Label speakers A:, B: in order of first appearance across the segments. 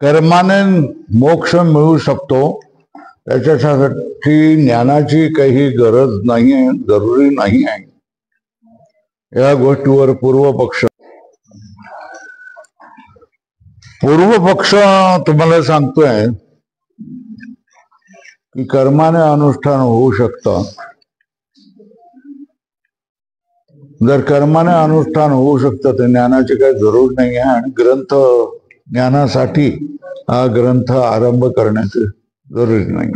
A: कर्माने मोक्ष मिळू शकतो त्याच्यासाठी ज्ञानाची काही गरज नाही आहे, जरुरी नाही आहे. या गोष्टीवर पूर्व पक्ष तुम्हाला सांगतोय की कर्माने अनुष्ठान होऊ शकतं. जर कर्माने अनुष्ठान होऊ शकतं तर ज्ञानाची काही जरूर नाही आहे. आणि ग्रंथ ज्ञानासाठी हा ग्रंथ आरंभ करण्याची जरुरी नाही.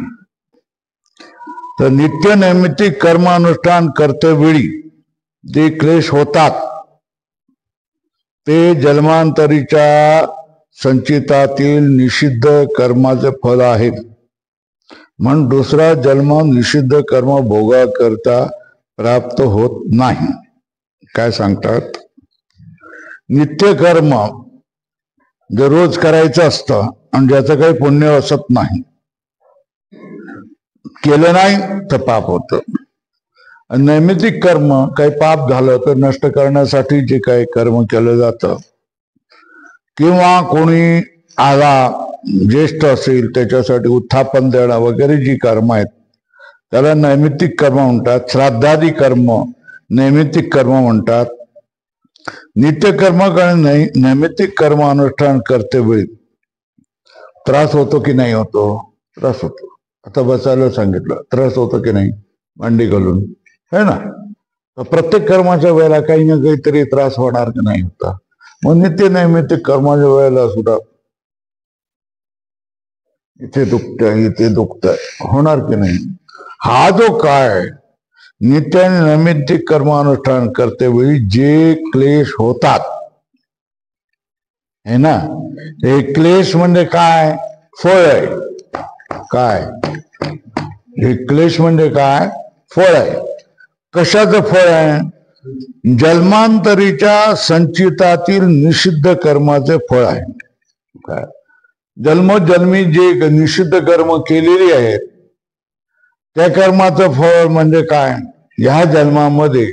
A: तर नित्य नैमित्तिक कर्म अनुष्ठान करतेवेळी जे क्लेश होतात ते जन्मांतरीच्या संचितातील निषिद्ध कर्माचे फल आहे. म्हणून दुसरा जन्म निषिद्ध कर्म भोगाकरता प्राप्त होत नाही. काय सांगतात? नित्य कर्म जे रोज करायचं असतं आणि ज्याचं काही पुण्य असत नाही, केलं नाही तर पाप होतं. नैमित्तिक कर्म काही पाप झालं तर नष्ट करण्यासाठी जे काही कर्म केलं जातं, किंवा कोणी आला ज्येष्ठ असेल त्याच्यासाठी उत्थापन देणं वगैरे जी कर्म आहेत त्याला नैमित्तिक कर्म म्हणतात. श्राद्धादी कर्म नैमित्तिक कर्म म्हणतात. नित्य कर्म आणि नैमित्तिक कर्म अनुष्ठान करते वेळी त्रास होतो की नाही होतो? त्रास होतो. आता बसायला सांगितलं, त्रास होतो की नाही? मांडी घालून, है ना? तर प्रत्येक कर्माच्या वेळेला काही ना काहीतरी त्रास होणार की नाही होता. मग नित्य नैमित्तिक कर्माच्या वेळेला सुद्धा इथे दुखतंय, इथे दुखतंय, होणार की नाही? हा जो काय नित्य आणि नैमित्तिक कर्मानुष्ठान करते वेळी जे क्लेश होतात, है ना, हे क्लेश म्हणजे काय? फळ आहे. काय हे क्लेश म्हणजे काय? फळ आहे. कशाचं फळ आहे? जन्मांतरीच्या संचितातील निषिद्ध कर्माचे फळ आहे. काय? जन्मोजन्मी जे निषिद्ध कर्म केलेली आहेत त्या कर्माचं फळ म्हणजे काय? ह्या जन्मामध्ये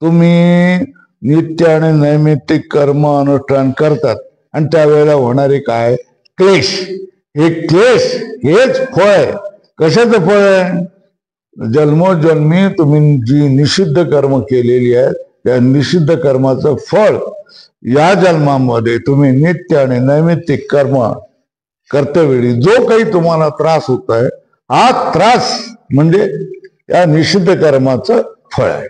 A: तुम्ही नित्य आणि नैमित्तिक कर्म अनुष्ठान करतात आणि त्यावेळेला होणारे काय? क्लेश. हे क्लेश हेच फळ आहे. कशाचं फळ आहे? जन्मोजन्मी तुम्ही जी निषिद्ध कर्म केलेली आहेत त्या निषिद्ध कर्माचं फळ या जन्मामध्ये तुम्ही नित्य आणि नैमित्तिक कर्म करतेवेळी जो काही तुम्हाला त्रास होत आहे, हा त्रास म्हणजे या निषिद्ध कर्माचं फळ आहे.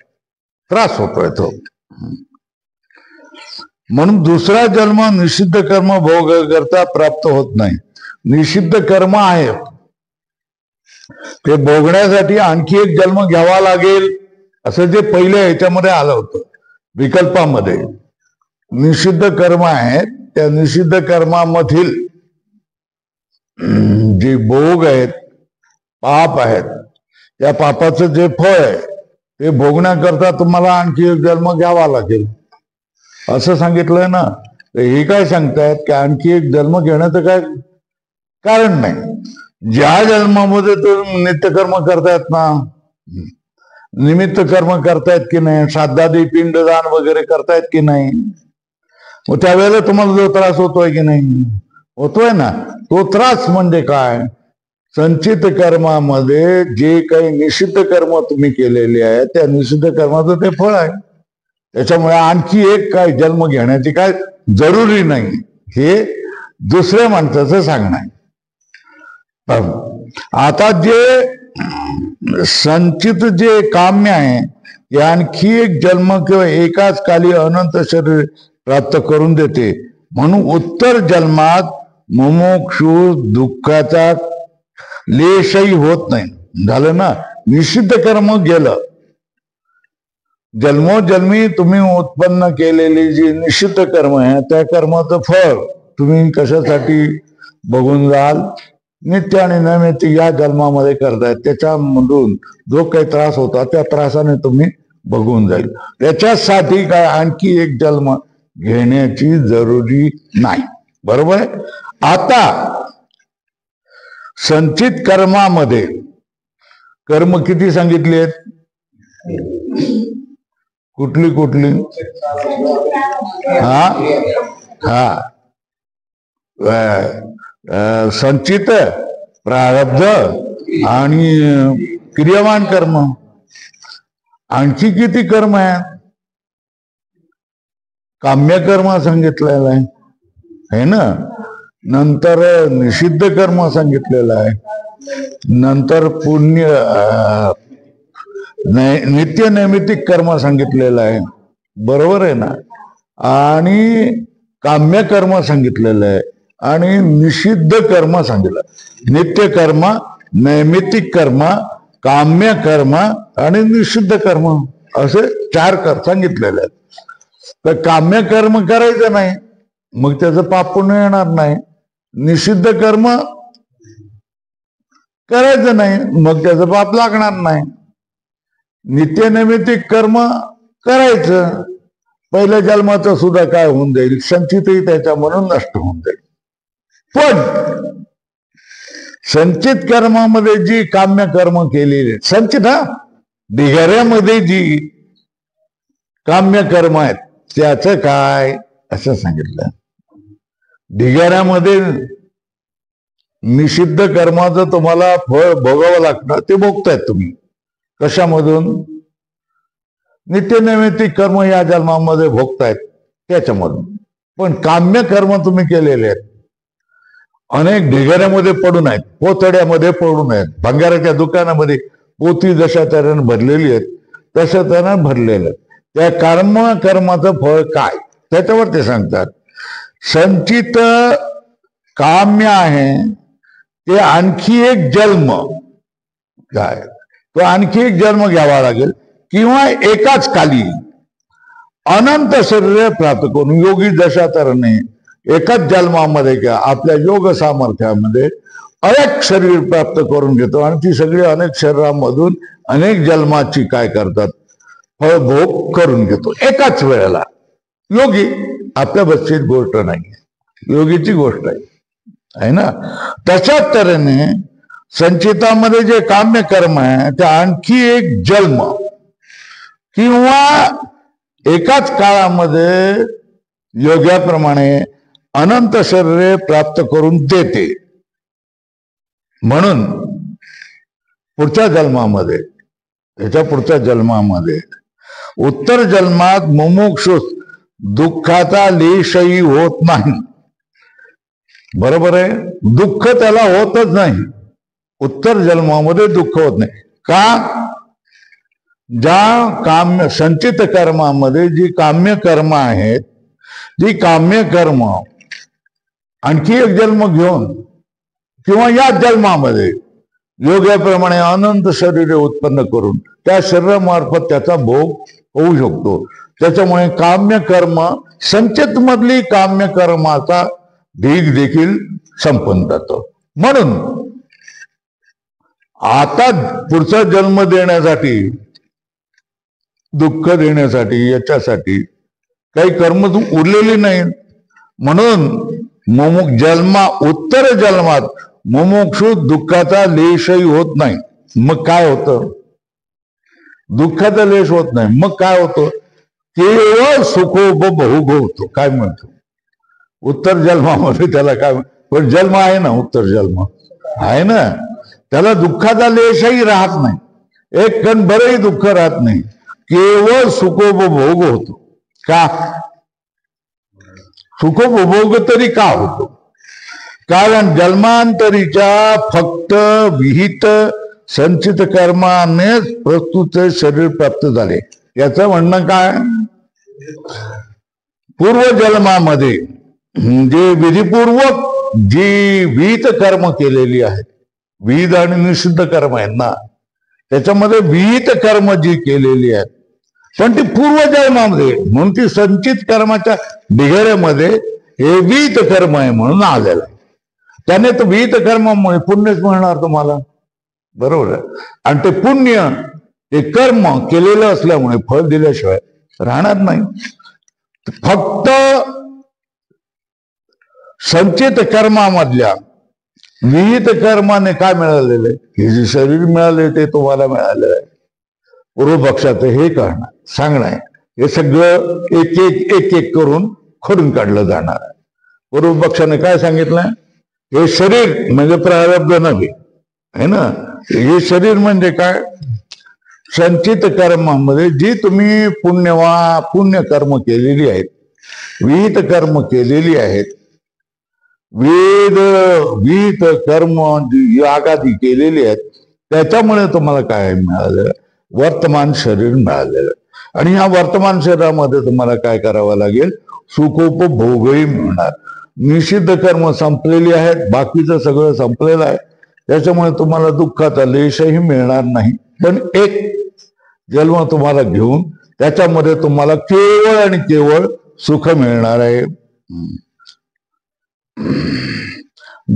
A: त्रास होतोय तो. म्हणून दुसरा जन्म निषिद्ध कर्म भोग करता प्राप्त होत नाही. निषिद्ध कर्म आहे ते भोगण्यासाठी आणखी एक जन्म घ्यावा लागेल असं जे पहिले ह्याच्यामध्ये आलं होतं विकल्पामध्ये. निषिद्ध कर्म आहेत त्या निषिद्ध कर्मामधील जे भोग आहेत, पाप आहेत, त्या पापाचं जे फळ आहे ते भोगण्याकरता तुम्हाला आणखी एक जन्म घ्यावा लागेल असं सांगितलंय ना. हे काय सांगतायत की आणखी एक जन्म घेण्याचं काय कारण नाही. ज्या जन्मामध्ये तुम्ही नित्यकर्म करतायत ना, निमित्त कर्म करतायत की नाही, श्राद्धादी पिंडदान वगैरे करतायत की नाही, मग त्यावेळेला तुम्हाला जो त्रास होतोय की नाही? होतोय ना. तो त्रास म्हणजे काय? संचित कर्मामध्ये जे काही निषिद्ध कर्म तुम्ही केलेले आहे त्या निषिद्ध कर्माचं ते फळ आहे. त्याच्यामुळे आणखी एक काय जन्म घेण्याची काय जरुरी नाही, हे दुसऱ्या माणसाचं सांगणं आहे. आता जे संचित जे काम्य आहे ते आणखी एक जन्म किंवा एकाच काली अनंत शरीर प्राप्त करून देते. म्हणून उत्तर जन्मात मुमुक्षु दुःखाचा लेशही होत नाही. झालं ना. निषिद्ध कर्म गेलं. जन्मोजन्मी तुम्ही उत्पन्न केलेली जी निषिद्ध कर्म आहे त्या कर्माचं फळ तुम्ही कशासाठी बघून जाल? नित्य आणि नैमित्तिक या जन्मामध्ये करतायत त्याच्यामधून जो काही त्रास होता त्या त्रासाने तुम्ही बघून जाईल. त्याच्यासाठी काय आणखी एक जन्म घेण्याची जरुरी नाही. बरोबर आहे. आता संचित कर्मामध्ये कर्म किती सांगितली आहेत? कुठली कुठली? हा, संचित, प्रारब्ध आणि क्रियमान कर्म. आणखी किती कर्म आहेत? काम्य कर्म सांगितलेलं आहे ना, नंतर निषिद्ध कर्म सांगितलेलं आहे, नंतर पुण्य नित्य नैमित्तिक कर्म सांगितलेलं आहे, बरोबर आहे ना, आणि काम्य कर्म सांगितलेलं आहे आणि निषिद्ध कर्म सांगितलं. नित्य कर्म, नैमित्तिक कर्म, काम्य कर्म आणि निषिद्ध कर्म असे 4 सांगितलेले आहेत. तर काम्य कर्म करायचं नाही, मग त्याचं पाप पुण्य येणार नाही. निषिद्ध कर्म करायचं नाही, मग त्याचं पाप लागणार नाही. नित्य नैमित्तिक कर्म करायचं, पहिल्या जन्माचं सुद्धा काय होऊन जाईल, संचितही त्याच्या म्हणून नष्ट होऊन जाईल. पण संचित कर्मामध्ये जी काम्य कर्म केलेली, संचित ढिगाऱ्यामध्ये जी काम्य कर्म आहेत त्याचं काय असं सांगितलं. ढिगाऱ्यामध्ये निषिद्ध कर्माचं तुम्हाला फळ भोगावं लागतं, ते भोगतायत तुम्ही. कशामधून? नित्य नैमित्तिक कर्म या जन्मामध्ये भोगतायत त्याच्यामधून. पण काम्य कर्म तुम्ही केलेले आहेत, अनेक ढिगाऱ्यामध्ये पडून आहेत, पोतड्यामध्ये पडून आहेत, भंगाराच्या दुकानामध्ये पोती जशा तऱ्हेने भरलेली आहेत तशा तऱ्हेने भरलेलं. त्या कर्माचं फळ काय त्याच्यावर ते सांगतात. संचित काम्य आहे ते आणखी एक जन्म, काय तो आणखी एक जन्म घ्यावा लागेल, किंवा एकाच काली अनंत शरीर प्राप्त करून योगी जशा तऱ्हेने एकाच जन्मामध्ये किंवा आपल्या योग सामर्थ्यामध्ये अनेक शरीर प्राप्त करून घेतो आणि ती सगळी अनेक शरीरामधून अनेक जन्माची काय करतात, फळभोग करून घेतो एकाच वेळेला. योगी आपल्या बसची गोष्ट नाही, योगीची गोष्ट आहे ना. तशाच तऱ्हेने संचितामध्ये जे काम्य कर्म आहे ते आणखी एक जन्म किंवा एकाच काळामध्ये योग्याप्रमाणे अनंत शरीरे प्राप्त करून देते. म्हणून पुढच्या जन्मामध्ये, त्याच्या पुढच्या जन्मामध्ये, उत्तर जन्मात मुमुक्षु दुःखाचा लेशही होत नाही. बरोबर आहे, दुःख त्याला होतच नाही. उत्तर जन्मामध्ये दुःख होत नाही. का? ज्या संचित कर्मामध्ये जी काम्य कर्म आहेत, जी काम्य कर्म आणखी एक जन्म घेऊन किंवा या जन्मामध्ये योग्याप्रमाणे अनंत शरीरे उत्पन्न करून त्या शरीरामार्फत त्याचा भोग होऊ शकतो. त्याच्यामुळे काम्य कर्म, संचित मधली काम्य कर्माचा ढीग देखील संपन्न जातो. म्हणून आता पुढचा जन्म देण्यासाठी, दुःख देण्यासाठी, याच्यासाठी काही कर्म उरलेली नाही. म्हणून उत्तर जन्मात मुमुक्षु दुःखाचा लेशही होत नाही. मग काय होतं? दुःखाचा लेश होत नाही, मग काय होतं? केवळ सुखोपभोग होतो. काय म्हणतो उत्तर जन्मामध्ये? त्याला काय, पण जन्म आहे ना, उत्तर जन्म आहे ना, त्याला दुःखाचा लेशही राहत नाही, एक कण बरंही दुःख राहत नाही, केवळ सुखोपभोग होतो. का? सुखोपभोग तरी का होतो? कारण जन्मांतरीच्या फक्त विहित संचित कर्मानेच प्रस्तुत शरीर प्राप्त झाले. याचं म्हणणं काय? पूर्वजन्मामध्ये जे विधिपूर्वक जी विहित कर्म केलेली आहेत, विहित आणि निषिद्ध कर्म आहेत ना, त्याच्यामध्ये विहित कर्म जी केलेली आहेत, पण ती पूर्वजन्मामध्ये, म्हणून ती संचित कर्माच्या ढिगाऱ्यामध्ये हे विहित कर्म आहे म्हणून आलेलं आहे. त्याने तर विहित कर्मामुळे पुण्यच मिळणार तुम्हाला, बरोबर आहे. आणि ते पुण्य, ते कर्म केलेलं असल्यामुळे फळ दिल्याशिवाय राहणार नाही. फक्त संचित कर्मामधल्या विहित कर्माने काय मिळालेलं आहे? हे जे शरीर मिळाले ते तुम्हाला मिळालेलं आहे. पूर्वपक्षाचं हे करणं, सांगणं आहे, हे सगळं एक एक एक एक करून खोडून काढलं जाणार आहे. पूर्व पक्षाने काय सांगितलं, हे शरीर म्हणजे प्रारब्ध नव्हे, है ना. हे शरीर म्हणजे काय, संचित कर्मामध्ये जी तुम्ही पुण्य कर्म केलेली आहेत, विहित कर्म केलेली आहेत, विहित कर्म यागादी केलेली आहेत, त्याच्यामुळे तुम्हाला काय मिळालं, वर्तमान शरीर मिळालेलं. आणि ह्या वर्तमान शरीरामध्ये तुम्हाला काय करावं लागेल, सुखोपभोगही मिळणार. निषिद्ध कर्म संपलेली आहेत, बाकीचं सगळं संपलेलं आहे, त्याच्यामुळे तुम्हाला दुःखाचा लेशही मिळणार नाही. पण एक जन्म तुम्हाला घेऊन त्याच्यामध्ये तुम्हाला केवळ आणि केवळ सुख मिळणार आहे.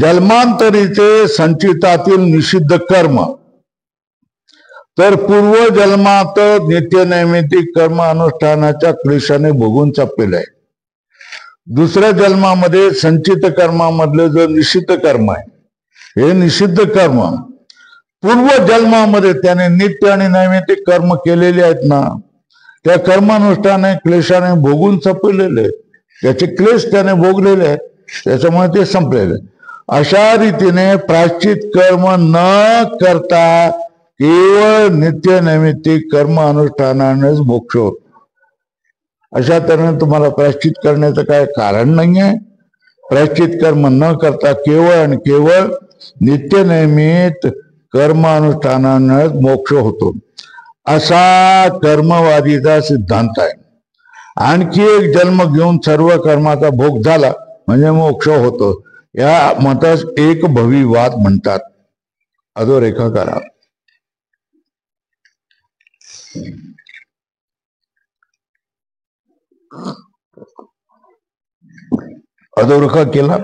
A: जन्मांतरीचे संचितातील निषिद्ध कर्म तर पूर्व जन्मात नित्यनैमित्तिक कर्म अनुष्ठानाच्या क्लेशाने भोगून चपलेले आहे. दुसऱ्या जन्मामध्ये संचित कर्मामधले जो निषिद्ध कर्म आहे, हे निषिद्ध कर्म पूर्व जन्मामध्ये त्याने नित्य आणि नैमित्तिक कर्म केलेले आहेत ना, त्या कर्मानुष्ठाने क्लेशाने भोगून संपलेले आहेत, त्याचे क्लेश त्याने भोगलेले आहेत, त्याच्यामुळे ते संपलेले. अशा रीतीने प्रायश्चित कर्म न करता केवळ नित्य नैमित्तिक कर्म अनुष्ठानानेच मोक्ष होतो. अशा तऱ्हेने तुम्हाला प्रायश्चित करण्याचं काय कारण नाही आहे. प्रायश्चित कर्म न करता केवळ आणि केवळ नित्य नैमित कर्म अनुष्ठानानेच मोक्ष होतो, असा कर्मवादीचा सिद्धांत आहे. आणखी एक जन्म घेऊन सर्व कर्माचा भोग झाला म्हणजे मोक्ष होतो, या मतास एक भविवाद म्हणतात. अधोरेखा करा. अधोरेखा केला.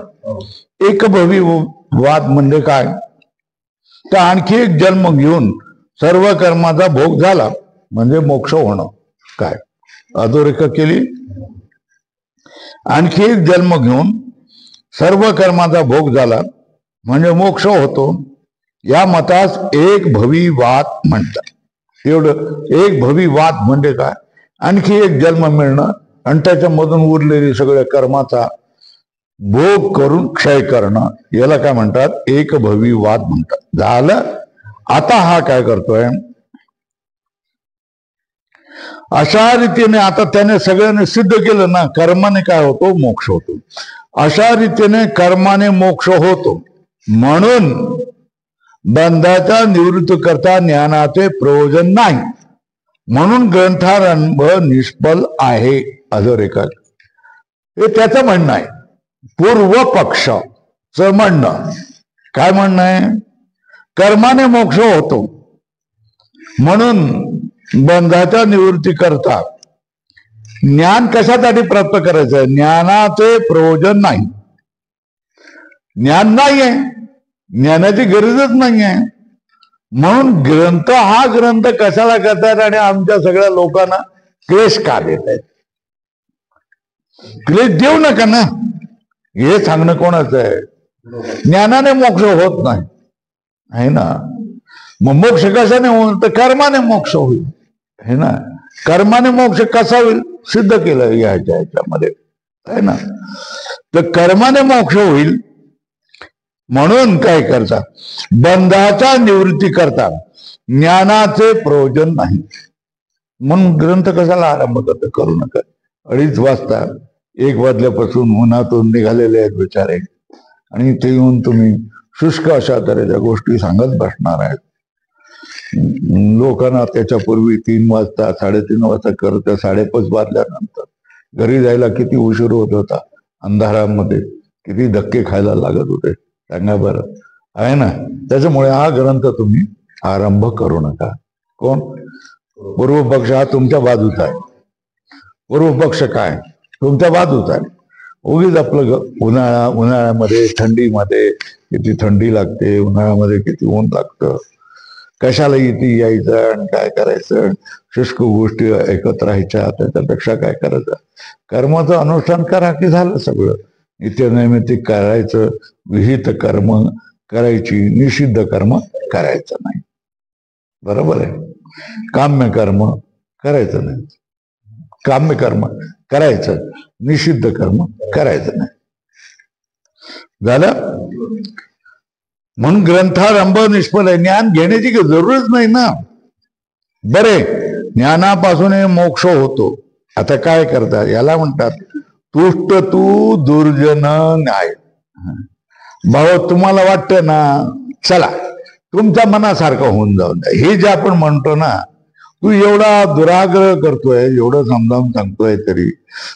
A: एक भविवाद म्हणजे काय, तर आणखी एक जन्म घेऊन सर्व कर्माचा भोग झाला म्हणजे मोक्ष होणं. काय अधोरेखा केली. आणखी एक जन्म घेऊन सर्व कर्माचा भोग झाला म्हणजे मोक्ष होतो, या मतास एक भविवाद म्हणतात. एवढं. एक भविवाद म्हणजे काय, आणखी एक जन्म मिळणं आणि त्याच्यामधून उरलेली सगळ्या कर्माचा भोग करून क्षय करणं, याला काय म्हणतात, एक भविवाद म्हणतात. झालं. आता हा काय करतोय, अशा रीतीने आता त्याने सगळ्यांनी सिद्ध केलं ना, कर्माने काय होतो, मोक्ष होतो. अशा रीतीने कर्माने मोक्ष होतो, म्हणून बंधाच्या निवृत्ती करता ज्ञानाचे प्रयोजन नाही, म्हणून ग्रंथारंभ निष्फल आहे. अधोरेखा हे त्याचं म्हणणं आहे. पूर्व पक्षाचं म्हणणं काय म्हणणं आहे, कर्माने मोक्ष होतो म्हणून बंधाच्या निवृत्ती करता ज्ञान कशासाठी प्राप्त करायचं, ज्ञानाचे प्रयोजन नाही. ज्ञान नाहीये, ज्ञानाची गरजच नाहीये, म्हणून ग्रंथ हा ग्रंथ कशाला करतात आणि आमच्या सगळ्या लोकांना क्लेश का देत आहेत. क्लेश देऊ नका ना, हे सांगणं कोणाचं आहे. ज्ञानाने मोक्ष होत नाही, आहे ना. मग मोक्ष कशाने होईल, तर कर्माने मोक्ष होईल, है ना. कर्माने मोक्ष कसा होईल, सिद्ध केलं याच्यामध्ये, आहे ना. तर कर्माने मोक्ष होईल म्हणून काय करता, बंधाच्या निवृत्ती करता ज्ञानाचे प्रयोजन नाही, म्हणून ग्रंथ कशाला आरंभ करता, करू नका. 2:30 वाजता 1 वाजल्यापासून उन्हातून निघालेले आहेत बिचारे, आणि ते येऊन तुम्ही शुष्क अशा तऱ्हेच्या गोष्टी सांगत बसणार आहेत. लोकांना त्याच्यापूर्वी 3 वाजता 3:30 वाजता करत 5:30 वाजल्यानंतर घरी जायला किती उशीर होत होता, अंधारामध्ये किती धक्के खायला लागत होते, सांगा बरं, आहे ना. त्याच्यामुळे हा ग्रंथ तुम्ही आरंभ करू नका. कोण, पूर्व पक्ष हा तुमच्या बाजूचा आहे. पूर्व पक्ष काय, तुमच्या बाजूचा आहे. उगीच आपलं उन्हाळ्यामध्ये थंडीमध्ये किती थंडी लागते, उन्हाळ्यामध्ये किती ऊन लागतं, कशाला इथे यायचं आणि काय करायचं, शुष्क गोष्टी ऐकत राहायच्या, त्याच्यापेक्षा काय करायचं, कर्माचं अनुष्ठान करा की झालं सगळं. नित्य नैमित्तिक करायचं, विहित कर्म करायची, निषिद्ध कर्म करायचं नाही. बरोबर आहे. काम्य कर्म करायचं नाही, काम्य कर्म करायचं, निषिद्ध कर्म करायचं नाही. झालं. म्हणून ग्रंथारंभ निष्फळ आहे. ज्ञान घेण्याची जरूरच नाही ना. बरे, ज्ञानापासून मोक्ष होतो. आता काय करतात, याला म्हणतात तुष्ट तू दुर्जन न्याय. भाऊ, तुम्हाला वाटतं ना, चला तुमच्या मनासारखं होऊन जाऊन द्या. हे जे आपण म्हणतो ना, तू एवढा दुराग्रह करतोय, एवढं समजावून सांगतोय, तरी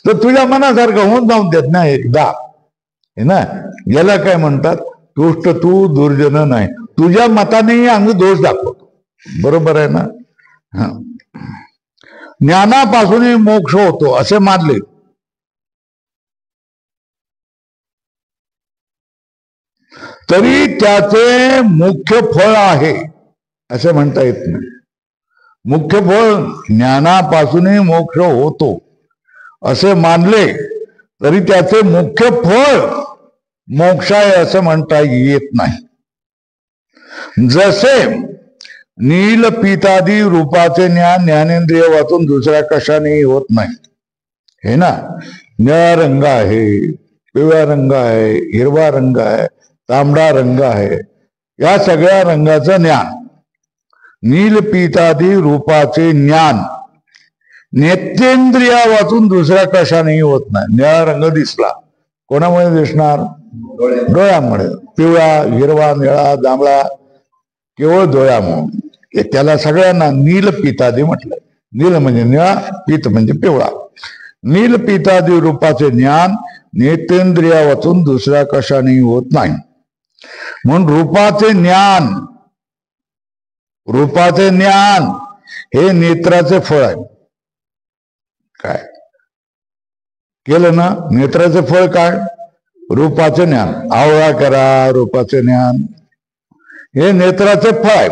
A: तर तुझ्या मनासारखं होऊन जाऊन देत ना एकदा, हे ना. याला काय म्हणतात, तुष्ट तू दुर्जन नाही. तुझ्या मताने आम्ही दोष दाखवतो. बरोबर आहे ना. ज्ञानापासूनही मोक्ष होतो असे मानले तरी त्याचे मुख्य फळ आहे असे म्हणता येत नाही. मुख्य फळ ज्ञानापासूनही मोक्ष होतो असे मानले तरी त्याचे मुख्य फळ मोक्ष आहे असं म्हणता येत नाही. जसे नील पितादी रूपाचे ज्ञान ज्ञानेंद्रिय वाचून दुसऱ्या कशानेही होत नाही, हे ना. निळा रंग आहे, पिवळा रंग आहे, हिरवा रंग आहे, तांबडा रंग आहे, या सगळ्या रंगाचं ज्ञान नील पितादी रूपाचे ज्ञान नेत्रेंद्रिया वाचून दुसऱ्या कशानेही होत नाही. निळा रंग दिसला, कोणामुळे दिसणार? डोळ्यामुळे. पिवळा, हिरवा, निळा, जांभळा केवळ डोळ्यामुळे. त्याला सगळ्यांना नील पितादी म्हटलंय. नील म्हणजे निळा, पित म्हणजे पिवळा. नील पितादी रूपाचे ज्ञान नेत्रेंद्रिया वाचून दुसऱ्या कशानेही होत नाही. म्हणून रूपाचे ज्ञान हे नेत्राचे फळ आहे. काय केलं ना? नेत्राचे फळ काय? रूपाचे ज्ञान. आवळा करा, रूपाचे ज्ञान हे नेत्राचे फळ आहे.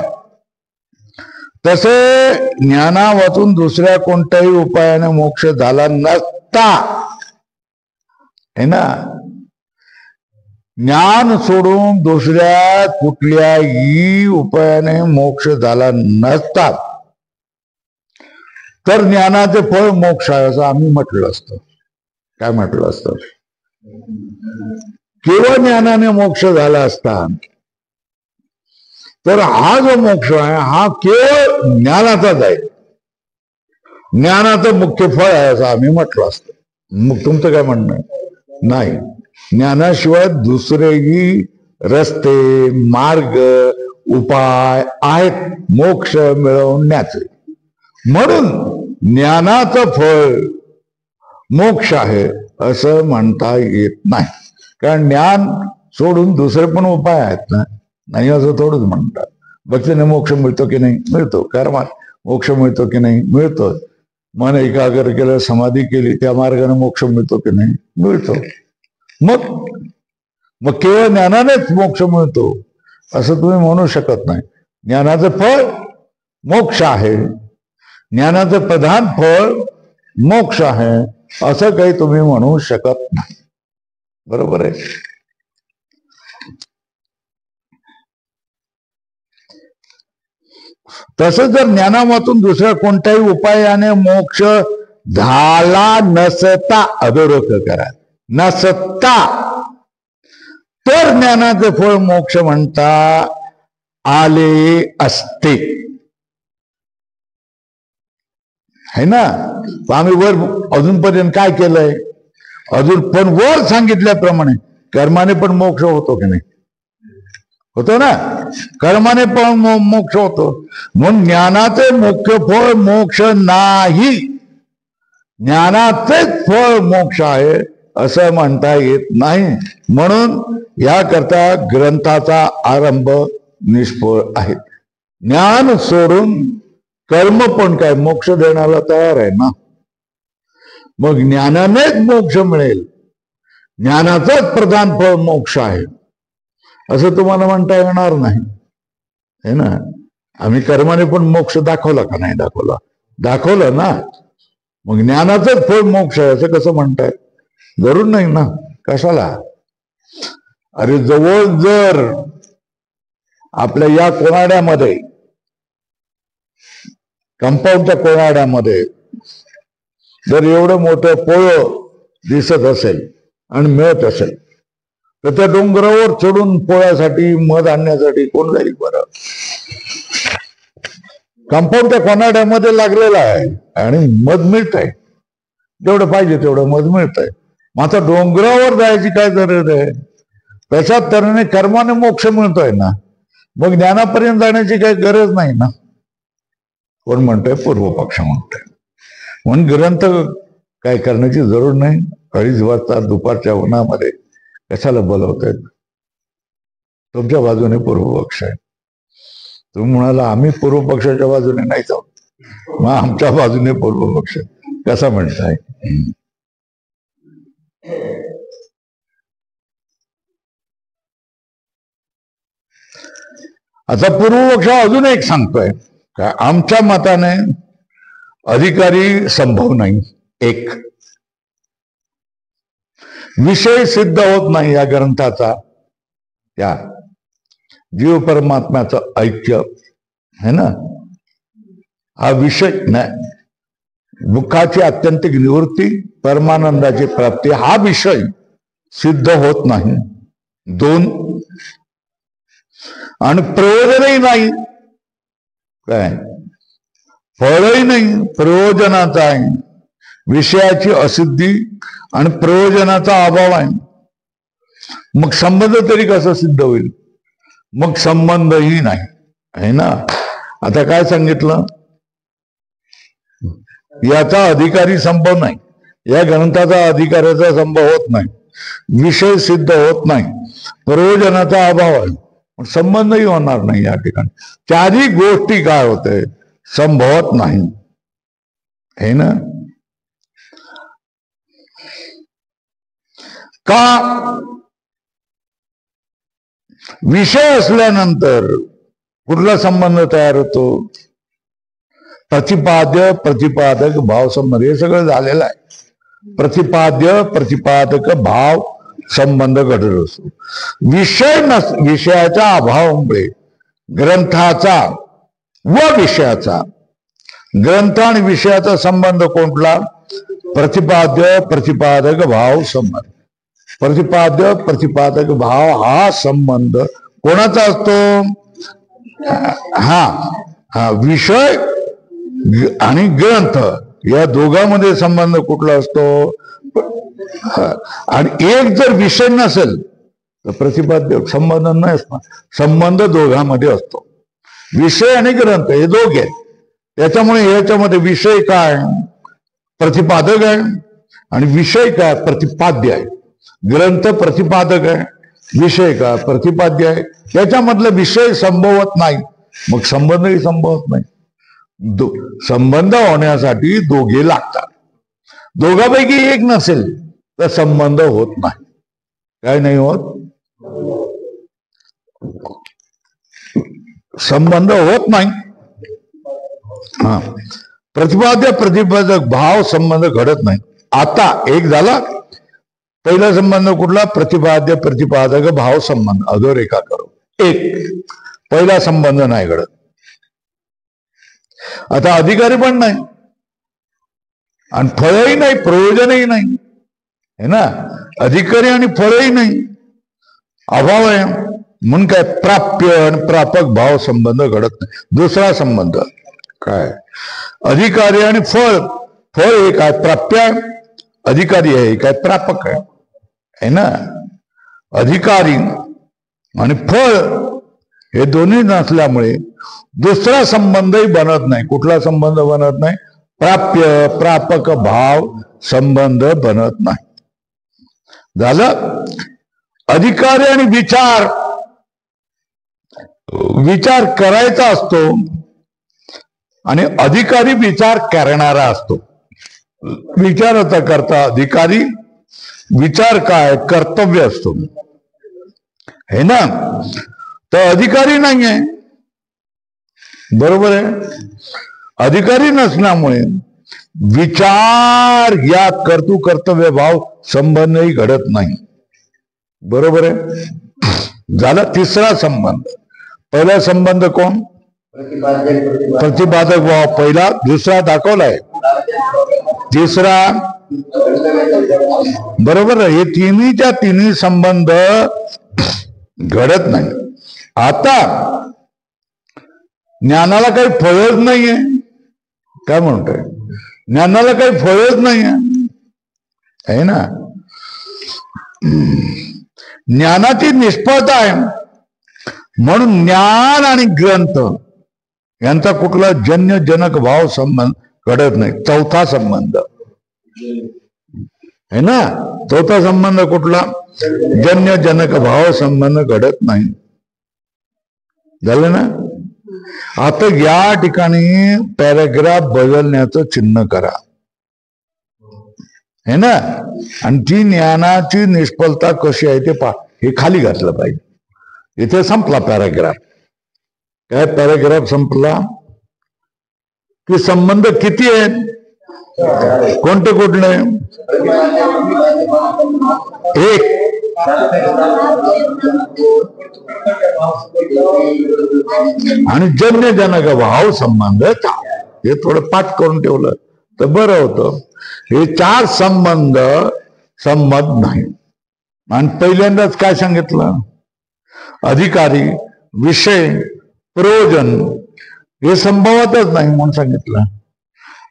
A: तसे ज्ञाना वाचून दुसऱ्या कोणत्याही उपायाने मोक्ष झाला नसता, है ना. ज्ञान सोडून दुसऱ्या कुठल्याही उपायाने मोक्ष झाला नसता तर ज्ञानाचे फळ मोक्ष आहे असं आम्ही म्हटलं असतं. काय म्हटलं असतं? केवळ ज्ञानाने मोक्ष झाला असता तर हा जो मोक्ष आहे हा केवळ ज्ञानाचाच आहे, ज्ञानाचं मुख्य फळ आहे असं आम्ही म्हटलं असतं. मग तुमचं काय म्हणणं आहे? नाही, ज्ञानाशिवाय दुसरेही रस्ते, मार्ग, उपाय आहेत मोक्ष मिळवण्याचे. म्हणून ज्ञानाचं फळ मोक्ष आहे असं म्हणता येत नाही. कारण ज्ञान सोडून दुसरे पण उपाय आहेत ना. नाही असं थोडंच म्हणतात. भक्तीने मोक्ष मिळतो की नाही? मिळतो. कर्मात मोक्ष मिळतो की नाही? मिळतो. मन एकाग्र केलं, समाधी केली, त्या मार्गाने मोक्ष मिळतो की नाही? मिळतो. मग केवळ ज्ञानानेच मोक्ष मिळतो असं तुम्ही म्हणू शकत नाही. ज्ञानाचं फळ मोक्ष आहे, ज्ञानाचं प्रधान फळ मोक्ष आहे असं काही तुम्ही म्हणू शकत नाही. बरोबर आहे. तसं जर ज्ञानामातून दुसऱ्या कोणत्याही उपायाने मोक्ष झाला नसता, अधोरेख करा, नसता, तर ज्ञानाचे फळ मोक्ष म्हणता आले असते, है ना. आम्ही वर अजूनपर्यंत काय केलंय? अजून पण वर सांगितल्याप्रमाणे कर्माने पण मोक्ष होतो की नाही? होतो ना. कर्माने पण मोक्ष होतो. म्हणून ज्ञानाचे मुख्य फळ मोक्ष नाही, ज्ञानाचेच फळ मोक्ष आहे असं म्हणता येत नाही. म्हणून याकरता ग्रंथाचा आरंभ निष्फळ आहे. ज्ञान सोडून कर्म पण काय मोक्ष देण्याला तयार आहे ना. मग ज्ञानानेच मोक्ष मिळेल, ज्ञानाचाच प्रधान फळ मोक्ष आहे असं तुम्हाला म्हणता येणार नाही, है ना. आम्ही कर्माने पण मोक्ष दाखवला का नाही दाखवला? दाखवलं ना. मग ज्ञानाचंच फळ मोक्ष आहे असं कसं म्हणताय? जरूर नाही ना. कशाला? अरे जवळ जर आपल्या या कोणाड्यामध्ये, कंपाऊंडच्या कोणाड्यामध्ये जर एवढं मोठं पोळ दिसत असेल आणि मिळत असेल तर त्या डोंगरावर चढून पोळ्यासाठी मध आणण्यासाठी कोण जाईल बरं? कंपाऊंड त्या कोनाड्यामध्ये लागलेला आहे आणि मध मिळत आहे, जेवढं पाहिजे तेवढं मध मिळत आहे. मग आता डोंगरावर जायची काय गरज आहे? तशा तऱ्हेने कर्माने मोक्ष मिळतोय ना, मग ज्ञानापर्यंत जाण्याची काही गरज नाही ना. कोण म्हणतोय? पूर्व पक्ष म्हणतोय. म्हणून ग्रंथ काय करण्याची जरूर नाही. 2:30 वाजता दुपारच्या उन्हामध्ये कशाला बोलवतायत? तुमच्या बाजूने पूर्व पक्ष आहे. तुम्ही म्हणाला आम्ही पूर्व पक्षाच्या बाजूने नाही जाऊ, मग आमच्या बाजूने पूर्व पक्ष कसा म्हणताय? आता पूर्व पक्ष अजून एक सांगतोय का आमच्या मताने अधिकारी संभव नाही. एक विषय सिद्ध होत नाही या ग्रंथाचा, त्या जीव परमात्म्याचं ऐक्य है ना, हा विषय नाही. दुःखाची आत्यंतिक निवृत्ती, परमानंदाची प्राप्ती हा विषय सिद्ध होत नाही. 2 आणि प्रयोजनही नाही. काय? फळही नाही, प्रयोजनाचा आहे. विषयाची असिद्धी आणि प्रयोजनाचा अभाव आहे. मग संबंध तरी कसा सिद्ध होईल? मग संबंधही नाही आहे ना. आता काय सांगितलं? याचा अधिकारी संभव नाही, या ग्रंथाचा अधिकाराचा संभव होत नाही, विषय सिद्ध होत नाही, प्रयोजनाचा अभाव आहे, संबंधही होणार नाही. या ठिकाणी चारही गोष्टी काय होते? संभवत नाही है ना. का? विषय असल्यानंतर कुठला संबंध तयार होतो? प्रतिपाद्य प्रतिपादक भाव संबंध, हे सगळं झालेलं आहे. प्रतिपाद्य प्रतिपादक भाव संबंध घडत असतो. विषयाच्या अभावामुळे ग्रंथाचा व विषयाचा, ग्रंथ आणि विषयाचा संबंध कोणता? प्रतिपाद्य प्रतिपादक भाव संबंध. प्रतिपाद्य प्रतिपादक भाव हा संबंध कोणाचा असतो? हा विषय आणि ग्रंथ या दोघांमध्ये संबंध कुठला असतो? आणि एक जर विषय नसेल तर प्रतिपाद्य संबंध नाही असणार. संबंध दोघांमध्ये असतो. विषय आणि ग्रंथ हे दोघे, त्याच्यामुळे याच्यामध्ये विषय काय? प्रतिपादक आहे आणि विषय काय? प्रतिपाद्य आहे. ग्रंथ प्रतिपादक आहे, विषय का? प्रतिपाद्य आहे. त्याच्यामधला विषय संभवत नाही, मग संबंधही संभवत नाही. संबंध होण्यासाठी दोघे लागतात. दोघांपैकी एक नसेल तर संबंध होत नाही. काय नाही होत? संबंध होत नाही. हा, प्रतिपाद्य प्रतिपादक भाव संबंध घडत नाही. आता एक झाला पहिला संबंध कुठला? प्रतिपाद्य प्रतिपादक भाव संबंध. अधोरेखा करू. एक पहिला संबंध नाही घडत. आता अधिकारी पण नाही आणि फळही नाही, प्रयोजनही नाही है ना. अधिकारी आणि फळही नाही, अभाव आहे. म्हणून काय? प्राप्य आणि प्रापक भाव संबंध घडत नाही. दुसरा संबंध काय? अधिकारी आणि फळ. फळ हे काय? प्राप्य आहे. अधिकारी आहे काय? प्रापक आहे ना. अधिकारी आणि फळ हे दोन्ही नसल्यामुळे दुसरा संबंधही बनत नाही. कुठला संबंध बनत नाही? प्राप्य प्रापक भाव संबंध बनत नाही. झालं. अधिकारी आणि विचार करायचा असतो आणि अधिकारी विचार करणारा असतो. विचाराचा करता अधिकारी, विचार काय? कर्तव्य असतो है ना. तर अधिकारी नाही आहे, बरोबर आहे. अधिकारी नसल्यामुळे विचार या कर्तव्य भाव संबंधही घडत नाही. बरोबर आहे. झाला तिसरा संबंध. पहिला संबंध कोण? प्रतिपादक भाव पहिला. दुसरा दाखवलाय. तिसरा बरोबर आहे. हे तिन्हीच्या तिन्ही संबंध घडत नाही. आता ज्ञानाला काही फळच नाहीये. काय म्हणतोय? ज्ञानाला काही फळच नाहीये, आहे ना. ज्ञानाची निष्फळता आहे. म्हणून ज्ञान आणि ग्रंथ यांचा कुठला जन्य जनक भाव संबंध घडत नाही. चौथा संबंध है ना. चौथा संबंध कुठला? जन्य जनक भाव संबंध घडत नाही. झालं ना. आता या ठिकाणी पॅराग्राफ बदलण्याचं चिन्ह करा, है ना. आणि ती ज्ञानाची निष्फलता कशी आहे ते पहा. हे खाली घातलं पाहिजे. इथे संपला पॅराग्राफ. काय पॅराग्राफ संपला की संबंध किती आहेत? कोणते कुठले? एक. आणि जन्य जनक भाव संबंध. हे थोडं पाठ करून ठेवलं तर बरं होतं. हे चार संबंध संमत नाही. आणि पहिल्यांदाच काय सांगितलं? अधिकारी, विषय, प्रयोजन हे संभवतच नाही म्हणून सांगितलं.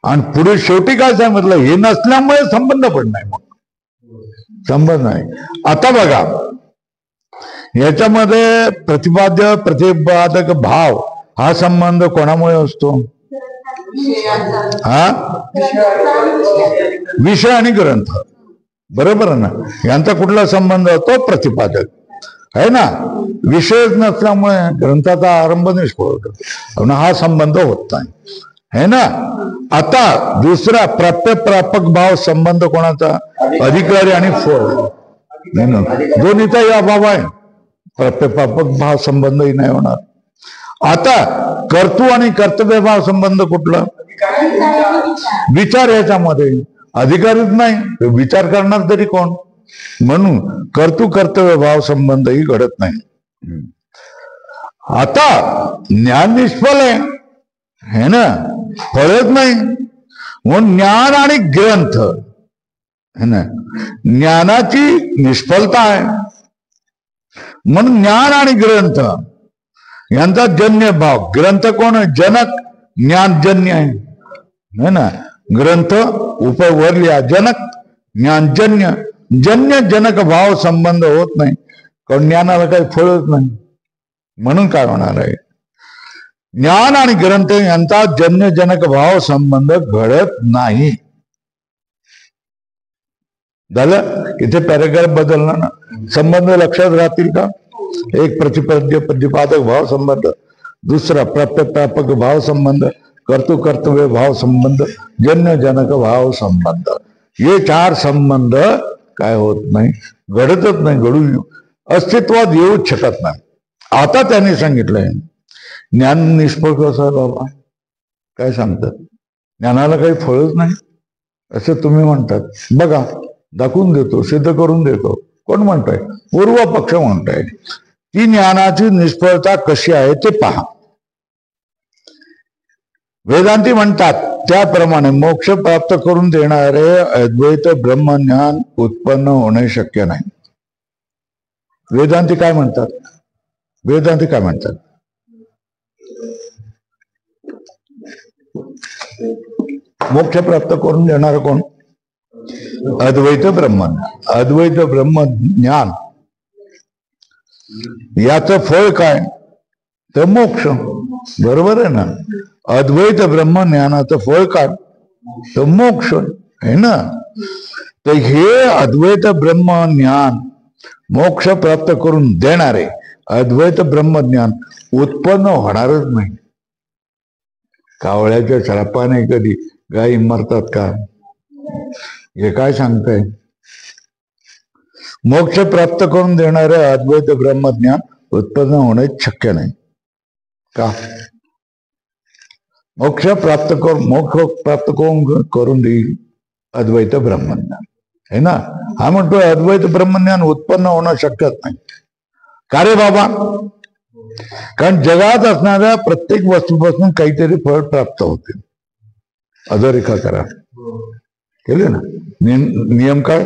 A: आणि पुढे शेवटी काय सांगितलं? हे नसल्यामुळे संबंध पण नाही. मग संबंध नाही. आता बघा, याच्यामध्ये प्रतिपाद्य प्रतिपादक भाव हा संबंध कोणामुळे असतो? हा, विषय आणि ग्रंथ. बरोबर आहे ना. यांचा कुठला संबंध होतो? प्रतिपादक, आहे ना. विषयच नसल्यामुळे ग्रंथाचा आरंभ निष्फळ होतो. हा संबंध होत नाही, है ना. आता दुसरा प्राप्य प्रापक भाव संबंध कोणाचा? अधिकारी आणि फळ. दोन्हीचा या भाव आहे. प्राप्य प्रापक भाव संबंधही नाही होणार. आता कर्तृ आणि कर्तव्य भाव संबंध कुठला? विचार. याच्यामध्ये अधिकारीच नाही, विचार करणार तरी कोण? म्हणून कर्तृ कर्तव्य भाव संबंधही घडत नाही. आता ज्ञान निष्फळ आहे ना, फळत नाही. म्हणून ज्ञान आणि ग्रंथ, है ना, ज्ञानाची निष्फलता आहे. म्हणून ज्ञान आणि ग्रंथ यांचा जन्य भाव. ग्रंथ कोण आहे? जनक. ज्ञानजन्य आहे, है ना. ग्रंथ उपवरल्या जनक, ज्ञानजन्य. जन्य जनक भाव संबंध होत नाही, कारण ज्ञानाला काही फळच नाही. म्हणून काय होणार आहे? ज्ञान आणि ग्रंथ यांचा जन्य जनक भाव संबंध घडत नाही. झालं. इथे पॅराग्राफ बदलला ना. संबंध लक्षात राहतील का? एक प्रतिपाद्य प्रतिपादक भाव संबंध, दुसरा प्राप्य प्रापक भाव संबंध, कर्तृ कर्तव्य भाव संबंध, जन्य जनक भाव संबंध. हे चार संबंध काय होत नाही, घडतच नाही, घडू अस्तित्वात येऊच शकत नाही. आता त्यांनी सांगितलंय ज्ञान निष्फळ कसं आहे बाबा? काय सांगतात? ज्ञानाला काही फळच नाही असं तुम्ही म्हणतात. बघा, दाखवून देतो, सिद्ध करून देतो. कोण म्हणताय? पूर्व पक्ष म्हणताय. ती ज्ञानाची निष्फळता कशी आहे ते पहा. वेदांती म्हणतात त्याप्रमाणे मोक्ष प्राप्त करून देणारे अद्वैत ब्रह्मज्ञान उत्पन्न होणे शक्य नाही. वेदांती काय म्हणतात? वेदांती काय म्हणतात? मोक्ष प्राप्त करून देणार कोण? अद्वैत ब्रह्मज्ञान. अद्वैत ब्रह्मज्ञान याचं फळ काय? तर मोक्ष. बरोबर आहे ना. अद्वैत ब्रह्मज्ञानाचं फळ काय? तर मोक्ष, आहे ना. तर हे अद्वैत ब्रह्मज्ञान मोक्ष प्राप्त करून देणारे अद्वैत ब्रह्मज्ञान उत्पन्न होणारच नाही. कावळ्याच्या सरपाने कधी गायी मरतात का? हे काय सांगताय? मोक्ष प्राप्त करून देणारे अद्वैत ब्रह्मज्ञान उत्पन्न होणे शक्य नाही. का? मोक्ष प्राप्त करून देईल अद्वैत ब्रह्मज्ञान, है ना. हा म्हणतोय अद्वैत ब्रह्मज्ञान उत्पन्न होणं शक्यच नाही. का रे बाबा? कारण जगात असणाऱ्या प्रत्येक वस्तूपासून काहीतरी फळ प्राप्त होते. अधोरेखा करा. केले ना. नियम काय?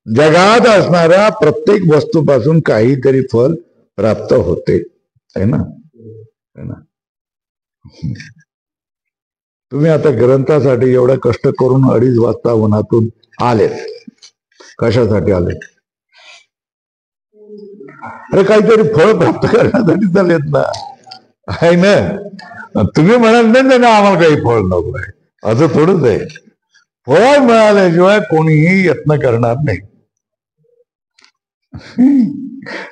A: जगात असणाऱ्या प्रत्येक वस्तूपासून काहीतरी फल प्राप्त होते, है ना. तुम्ही आता ग्रंथासाठी एवढं कष्ट करून 2:30 वाजता उन्हातून आले, कशासाठी आले? अरे काहीतरी फळ प्राप्त करण्यासाठी चालेत ना, आहे ना. तुम्ही म्हणाल नाही ना आम्हाला काही फळ नको आहे, असं थोडंच आहे. फळ मिळाल्याशिवाय कोणीही यत्न करणार नाही.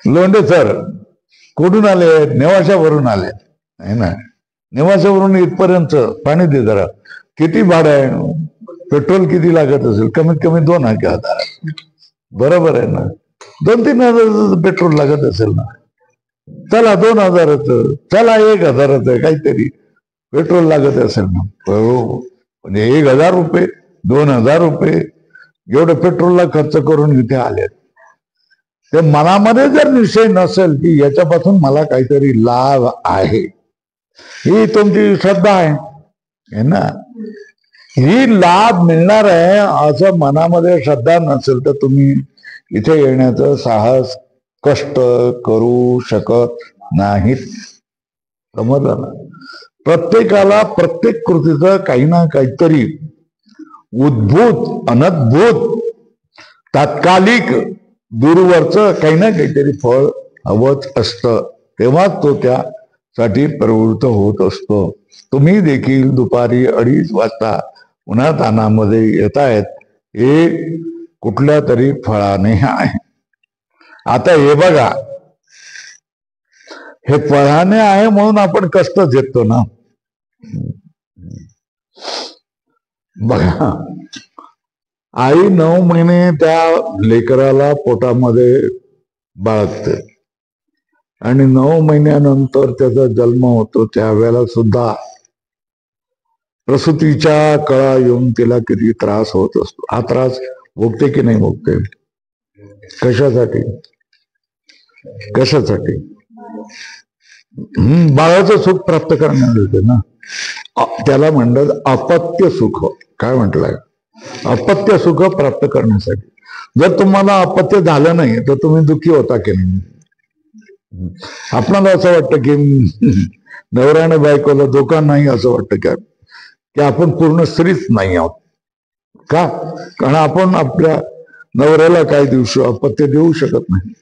A: लोंढे सर कुठून आले? नेवाशावरून आले, आहे ना. नेवाशावरून इथपर्यंत पाणी दे जरा. किती भाडं आहे? पेट्रोल किती लागत असेल? कमीत कमी 2,000. बरोबर आहे ना. 2-3 हजार पेट्रोल लागत असेल ना. चला 2,000च, चला 1,000च काहीतरी पेट्रोल लागत असेल ना. म्हणजे 1,000 रुपये 2,000 रुपये एवढं पेट्रोलला खर्च करून इथे आले. ते मनामध्ये जर निश्चय नसेल की याच्यापासून मला काहीतरी लाभ आहे, ही तुमची श्रद्धा आहे ना. ही लाभ मिळणार आहे असं मनामध्ये श्रद्धा नसेल तर तुम्ही इथे येण्याचं साहस कष्ट करू शकत नाहीत. समजलं ना. प्रत्येकाला प्रत्येक कृतीचं काही ना काहीतरी उद्भूत अनद्भूत तात्कालिक दूरवरचं काही ना काहीतरी फळ हवंच असतं, तेव्हाच तो त्यासाठी प्रवृत्त होत असतो. तुम्ही देखील दुपारी 2:30 वाजता उन्हातानामध्ये येत आहेत, हे कुठल्या तरी फळाने आहे. आता हे बघा, हे फळाने आहे म्हणून आपण कष्ट घेतो ना. बघा, आई 9 महिने त्या लेकराला पोटामध्ये बाळगते आणि 9 महिन्यानंतर त्याचा जन्म होतो. त्यावेळेला सुद्धा प्रसूतीच्या कळा येऊन तिला किती त्रास होत असतो. हा त्रास भोगते की नाही भोगते? कशासाठी? कशासाठी? बाळाचं सुख प्राप्त करण्यासाठी ना. त्याला म्हणतात अपत्य सुख. काय म्हटलंय? अपत्य सुख प्राप्त करण्यासाठी. जर तुम्हाला अपत्य झालं नाही तर तुम्ही दुःखी होता की नाही? आपल्याला असं वाटतं की नवऱ्याने बायकोला धोका नाही, असं वाटतं की आपण पूर्ण स्त्रीच नाही आहोत का? कारण आपण आपल्या नवऱ्याला काय दिवशी अपत्य देऊ शकत नाही.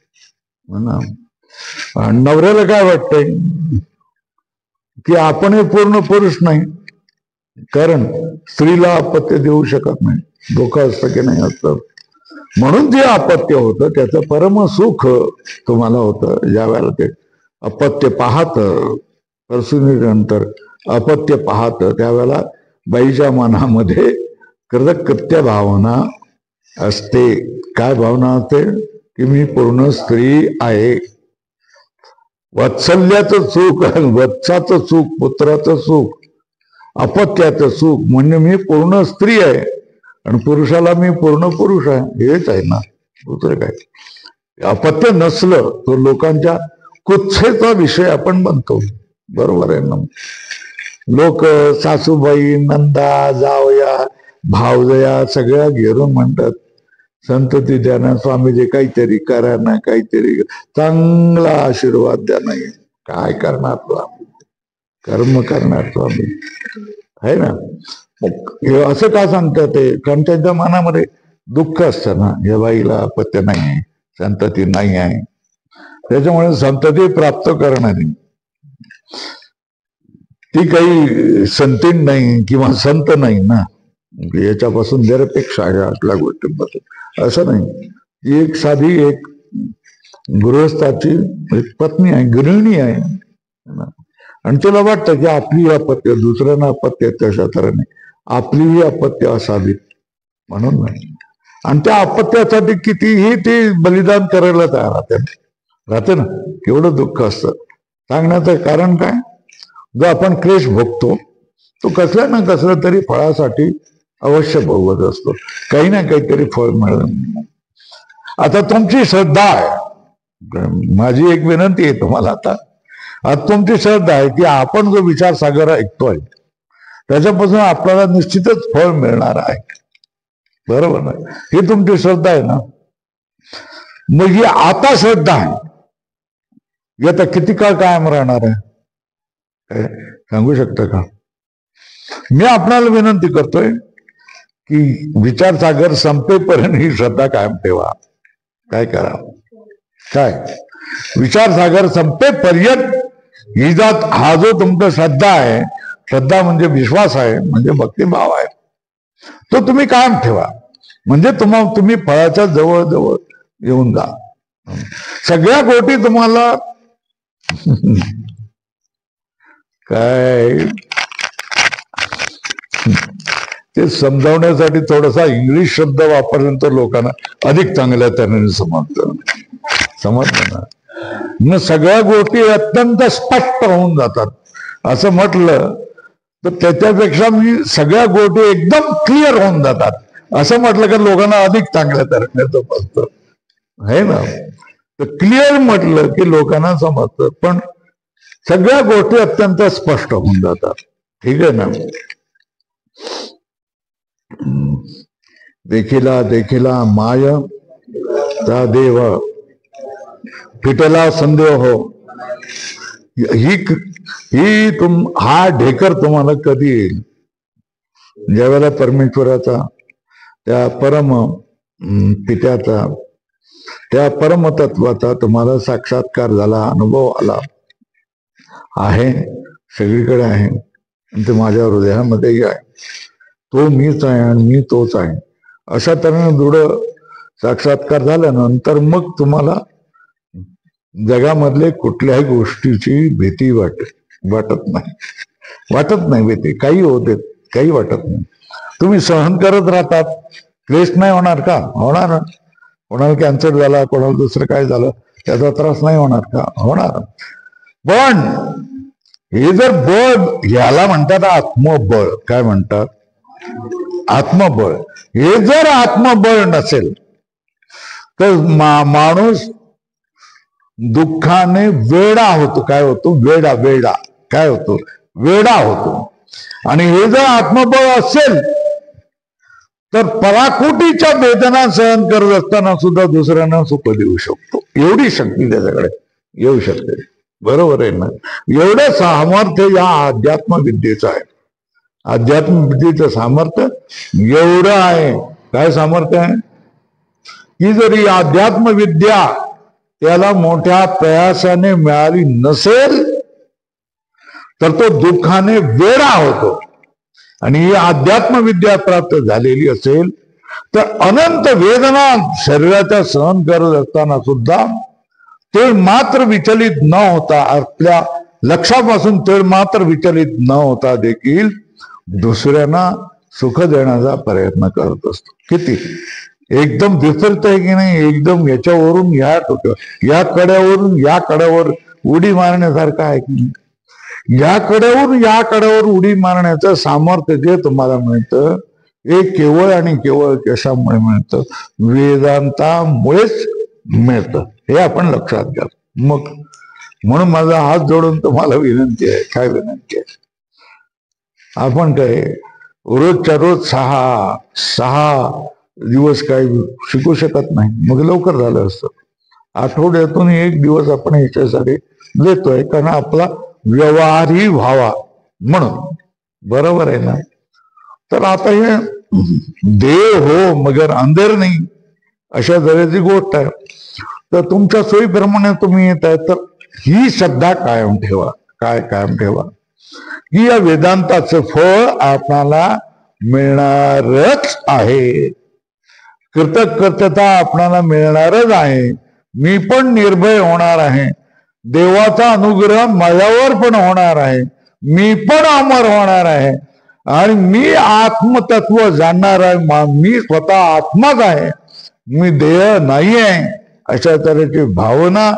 A: नवऱ्याला काय वाटतंय की आपण हे पूर्ण पुरुष नाही, कारण स्त्रीला अपत्य देऊ शकत नाही. धोका असतं की नाही असतं. म्हणून जे अपत्य होतं त्याचं परम सुख तुम्हाला होतं. ज्या वेळेला ते अपत्य पाहत, प्रसूतीनंतर अपत्य पाहत, त्यावेळेला बाईच्या मनामध्ये कृतकृत्य भावना असते. काय भावना असते? की मी पूर्ण स्त्री आहे. वात्सल्याचं सुख, वत्साचं सुख, पुत्राचं सुख, अपत्याचं सुख म्हणजे मी पूर्ण स्त्री आहे आणि पुरुषाला मी पूर्ण पुरुष आहे. हेच आहे ना, दुसरं काय. अपत्य नसलं तर लोकांच्या कुत्सेचा विषय आपण बनतो. बरोबर आहे ना. लोक सासूबाई, नंदा, जावया, भावजया सगळ्या घेरून म्हणतात संतती द्या ना स्वामीजी, काहीतरी करा ना, काहीतरी चांगला आशीर्वाद द्या. नाही काय करणार स्वामी, कर्म करणार स्वामी, आहे ना. हे असं का सांगतात ते? कारण त्यांच्या मनामध्ये दुःख असतं ना, या बाईला अपत्य नाही आहे, संतती नाही आहे. त्याच्यामुळे संतती प्राप्त करणारी ती काही संतीन नाही किंवा संत नाही ना. याच्यापासून निरपेक्षा आहे आपल्या गोष्टींपासून. असं नाही. ती एक साधी एक गृहस्थाची एक पत्नी आहे, गृहिणी आहे आणि तिला वाटतं की आपली अपत्य दुसऱ्यांना अपत्य तशा तऱ्हेने आपलीही अपत्य असावी म्हणून नाही. आणि त्या अपत्यासाठी कितीही ती बलिदान करायला तयार राहते ना. केवढं दुःख असतं. सांगण्याचं कारण काय? जो आपण क्लेश भोगतो तो कसला ना कसला तरी फळासाठी अवश्य भोगत असतो. काही ना काहीतरी फळ मिळेल. आता तुमची श्रद्धा आहे. माझी एक विनंती आहे तुम्हाला, आता तुमची श्रद्धा आहे की आपण जो विचार सागर ऐकतोय त्याच्यापासून आपल्याला निश्चितच फळ मिळणार आहे. बरोबर ना? ही तुमची श्रद्धा आहे ना. मग ही आता श्रद्धा आहे, ही आता किती काळ कायम राहणार आहे सांगू शकता का? मी आपणाला विनंती करतोय की विचारसागर संपेपर्यंत ही श्रद्धा कायम ठेवा. काय करा, काय विचारसागर संपेपर्यंत ही जात, हा जो तुमचा श्रद्धा आहे, श्रद्धा म्हणजे विश्वास आहे, म्हणजे भक्तिभाव आहे, तो तुम्ही कायम ठेवा. म्हणजे तुम्ही फळाच्या जवळ जवळ येऊन जा. सगळ्या गोष्टी तुम्हाला काय ते समजावण्यासाठी थोडासा इंग्लिश शब्द वापरल्यानंतर लोकांना अधिक चांगल्या तऱ्हेने समजलं ना. मग सगळ्या गोष्टी अत्यंत स्पष्ट होऊन जातात. असं म्हटलं तर त्याच्यापेक्षा मी सगळ्या गोष्टी एकदम क्लिअर होऊन जातात असं म्हटलं का लोकांना अधिक चांगल्या तऱ्हेने समजतं आहे ना. तर क्लिअर म्हटलं की लोकांना समजतं, पण सगळ्या गोष्टी अत्यंत स्पष्ट होऊन जातात. ठीक आहे ना. देखिला देखिला माय ता देव, फिटला संदेह हो. हा ढेकर तुम्हाला कधी येईल? ज्यावेळेला परमेश्वराचा, त्या परम पित्याचा, त्या परमतत्वाचा तुम्हाला साक्षात्कार झाला, अनुभव आला आहे, सगळीकडे आहे, आणि ते माझ्या हृदयामध्येही आहे. तो मीच आहे आणि मी तोच आहे, अशा तऱ्हेने दृढ साक्षात्कार झाल्यानंतर मग तुम्हाला जगामधले कुठल्याही गोष्टीची भीती वाटत नाही. भीती काही होते, काही वाटत नाही. तुम्ही सहन करत राहतात. क्लेश नाही होणार का? होणार. कोणाला कॅन्सर झाला, कोणाला दुसरं काय झालं, त्याचा त्रास नाही होणार का? होणार. पण हे जर बळ, याला म्हणतात आत्मबळ. काय म्हणतात? आत्मबळ. हे जर आत्मबळ नसेल तर माणूस दुःखाने वेडा होतो. काय होतो? वेडा. काय होतो? वेडा होतो. आणि हे जर आत्मबळ असेल तर पराकोटीच्या वेदना सहन करत असताना सुद्धा दुसऱ्यांना सुख देऊ शकतो. एवढी शक्ती त्याच्याकडे येऊ शकते. बरोबर आहे ना. एवढं सामर्थ्य या अध्यात्म विद्येचं आहे. अध्यात्म विद्येचं सामर्थ्य एवढं आहे. काय सामर्थ्य आहे? की जरी अध्यात्म विद्या त्याला मोठ्या प्रयासाने मिळाली नसेल तर तो दुःखाने वेडा होतो. आणि ही अध्यात्म विद्या प्राप्त झालेली असेल तर अनंत वेदना शरीराच्या सहन करत असताना सुद्धा ते मात्र विचलित न होता, आपल्या लक्षापासून ते मात्र विचलित न होता देखील दुसऱ्यांना सुख देण्याचा प्रयत्न करत असतो. किती एकदम विपरीत आहे की नाही? एकदम याच्यावरून या कड्यावरून या कड्यावर उडी मारण्यासारखं आहे की नाही? या कड्यावर उडी मारण्याचं सामर्थ्य जे तुम्हाला मिळतं हे केवळ आणि केवळ कशामुळे मिळतं? वेदांतामुळेच मिळतं. हे आपण लक्षात घ्या. मग म्हणून माझा हात जोडून तुम्हाला विनंती आहे. काय विनंती आहे? आपण काय रोजच्या रोज सहा दिवस काय शिकू शकत नाही. मग लवकर झालं असतं. आठवड्यातून एक दिवस आपण याच्यासाठी देतोय, कारण आपला व्यवहारही व्हावा म्हणून. बरोबर आहे ना. तर आता हे देव हो मगर अंधेर नाही, अशा तऱ्हेची गोष्ट आहे. तर तुमच्या सोयीप्रमाणे तुम्ही येत आहे, तर ही श्रद्धा कायम ठेवा. काय कायम ठेवा? की या वेदांताचं फळ आपणाला मिळणारच आहे. कृतज्ञता आपणाला मिळणारच आहे. मी पण निर्भय होणार आहे. देवाचा अनुग्रह माझ्यावर पण होणार आहे. मी पण अमर होणार आहे. आणि मी आत्मतत्व जाणणार आहे. मी स्वतः आत्माच आहे, मी देह नाही आहे, अशा तऱ्हेची भावना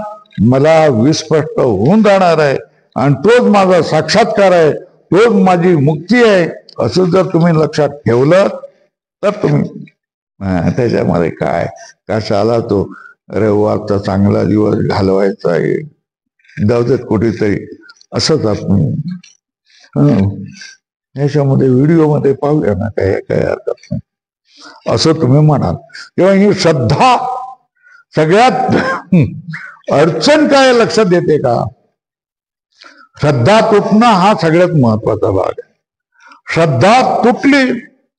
A: मला विस्पष्ट होऊन जाणार आहे. आणि तोच माझा साक्षात्कार आहे, तोच माझी मुक्ती आहे. असं जर तुम्ही लक्षात ठेवलं तर तुम्ही त्याच्यामध्ये काय कशाला तो रविवारचा चांगला दिवस घालवायचा आहे, जाऊ देत कुठेतरी, असंच आपण याच्यामध्ये व्हिडिओमध्ये पाहूया ना, काय हरकत नाही असं तुम्ही म्हणाल. तेव्हा ही श्रद्धा सगळ्यात अडचण काय लक्षात येते का? श्रद्धा तुटणं हा सगळ्यात महत्वाचा भाग आहे. श्रद्धा तुटली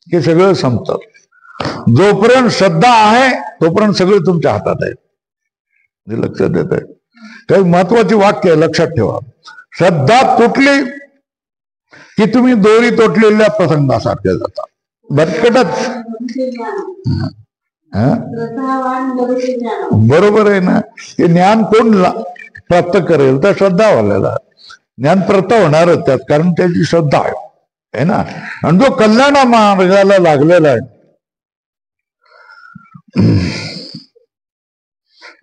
A: की सगळं संपतं. जोपर्यंत श्रद्धा आहे तोपर्यंत सगळं तुमच्या हातात आहे. हे लक्षात येत आहे. काही महत्वाची वाक्य आहे, लक्षात ठेवा. श्रद्धा तुटली की तुम्ही दोरी तुटलेल्या प्रसंगासारखे जाता, भटकटच. बरोबर आहे ना. हे ज्ञान कोण प्राप्त करेल? तर श्रद्धावाल्याला ज्ञान प्राप्त होणारच त्यात, कारण त्याची श्रद्धा आहे ना. आणि जो कल्याण मार्गाला लागलेला आहे,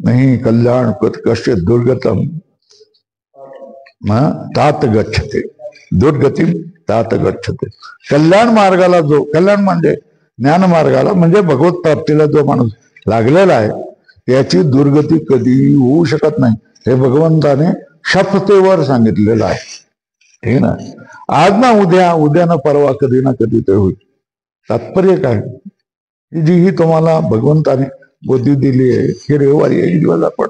A: नाही कल्याण कश्चित दुर्गतम तात गच्छते, दुर्गती तात गच्छते. कल्याण मार्गाला जो, कल्याण म्हणजे ज्ञान मार्गाला, म्हणजे भगवत प्राप्तीला जो माणूस लागलेला आहे त्याची दुर्गती कधी होऊ शकत नाही. हे भगवंताने शपथेवर सांगितलेलं आहे. हे ना, आज ना उद्या, उद्या ना परवा, कधी ना कधी ते होईल. तात्पर्य काय? जी ही तुम्हाला भगवंताने बुद्धी दिली आहे की रविवारी एक दिवस आपण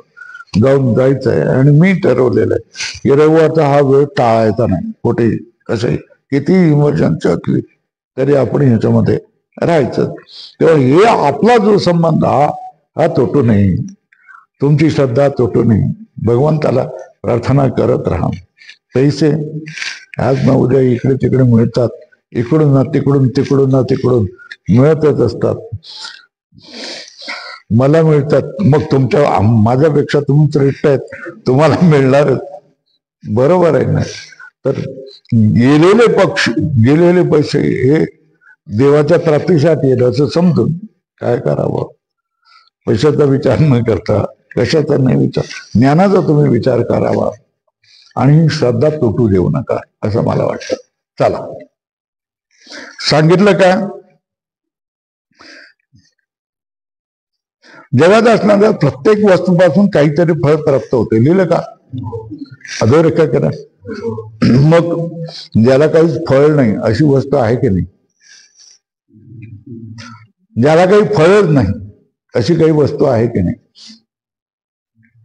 A: जाऊन जायचं आहे, आणि मी ठरवलेलं आहे की रविवारचा हा वेळ टाळायचा नाही. कुठे कसंही किती इमर्जन्सी असली तरी आपण ह्याच्यामध्ये राहायचं. तेव्हा हे आपला जो संबंध हा तुटू नये, तुमची श्रद्धा तुटू नये. भगवंताला प्रार्थना करत राहा. पैसे आज ना उद्या इकडे तिकडे मिळतात, इकडून ना तिकडून, तिकडून ना तिकडून मिळतच असतात. मला मिळतात, मग तुमच्या माझ्यापेक्षा तुम्ही श्रेष्ठ आहेत, तुम्हाला मिळणारच. बरोबर आहे ना. तर गेलेले पैसे हे देवाच्या प्राप्तीसाठी येईल असं समजून काय करावं? पैशाचा विचार न करता, कशाचा नाही विचार, ज्ञानाचा तुम्ही विचार करावा. आणि श्रद्धा तुटू देऊ नका असं मला वाटतं. चला, सांगितलं का? जगात असणाऱ्या प्रत्येक वस्तूपासून काहीतरी फळ प्राप्त होते. लिहिलं का? अधोरेखा करा. मग ज्याला काहीच फळ नाही अशी वस्तू आहे की नाही? ज्याला काही फळच नाही अशी काही वस्तू आहे की नाही?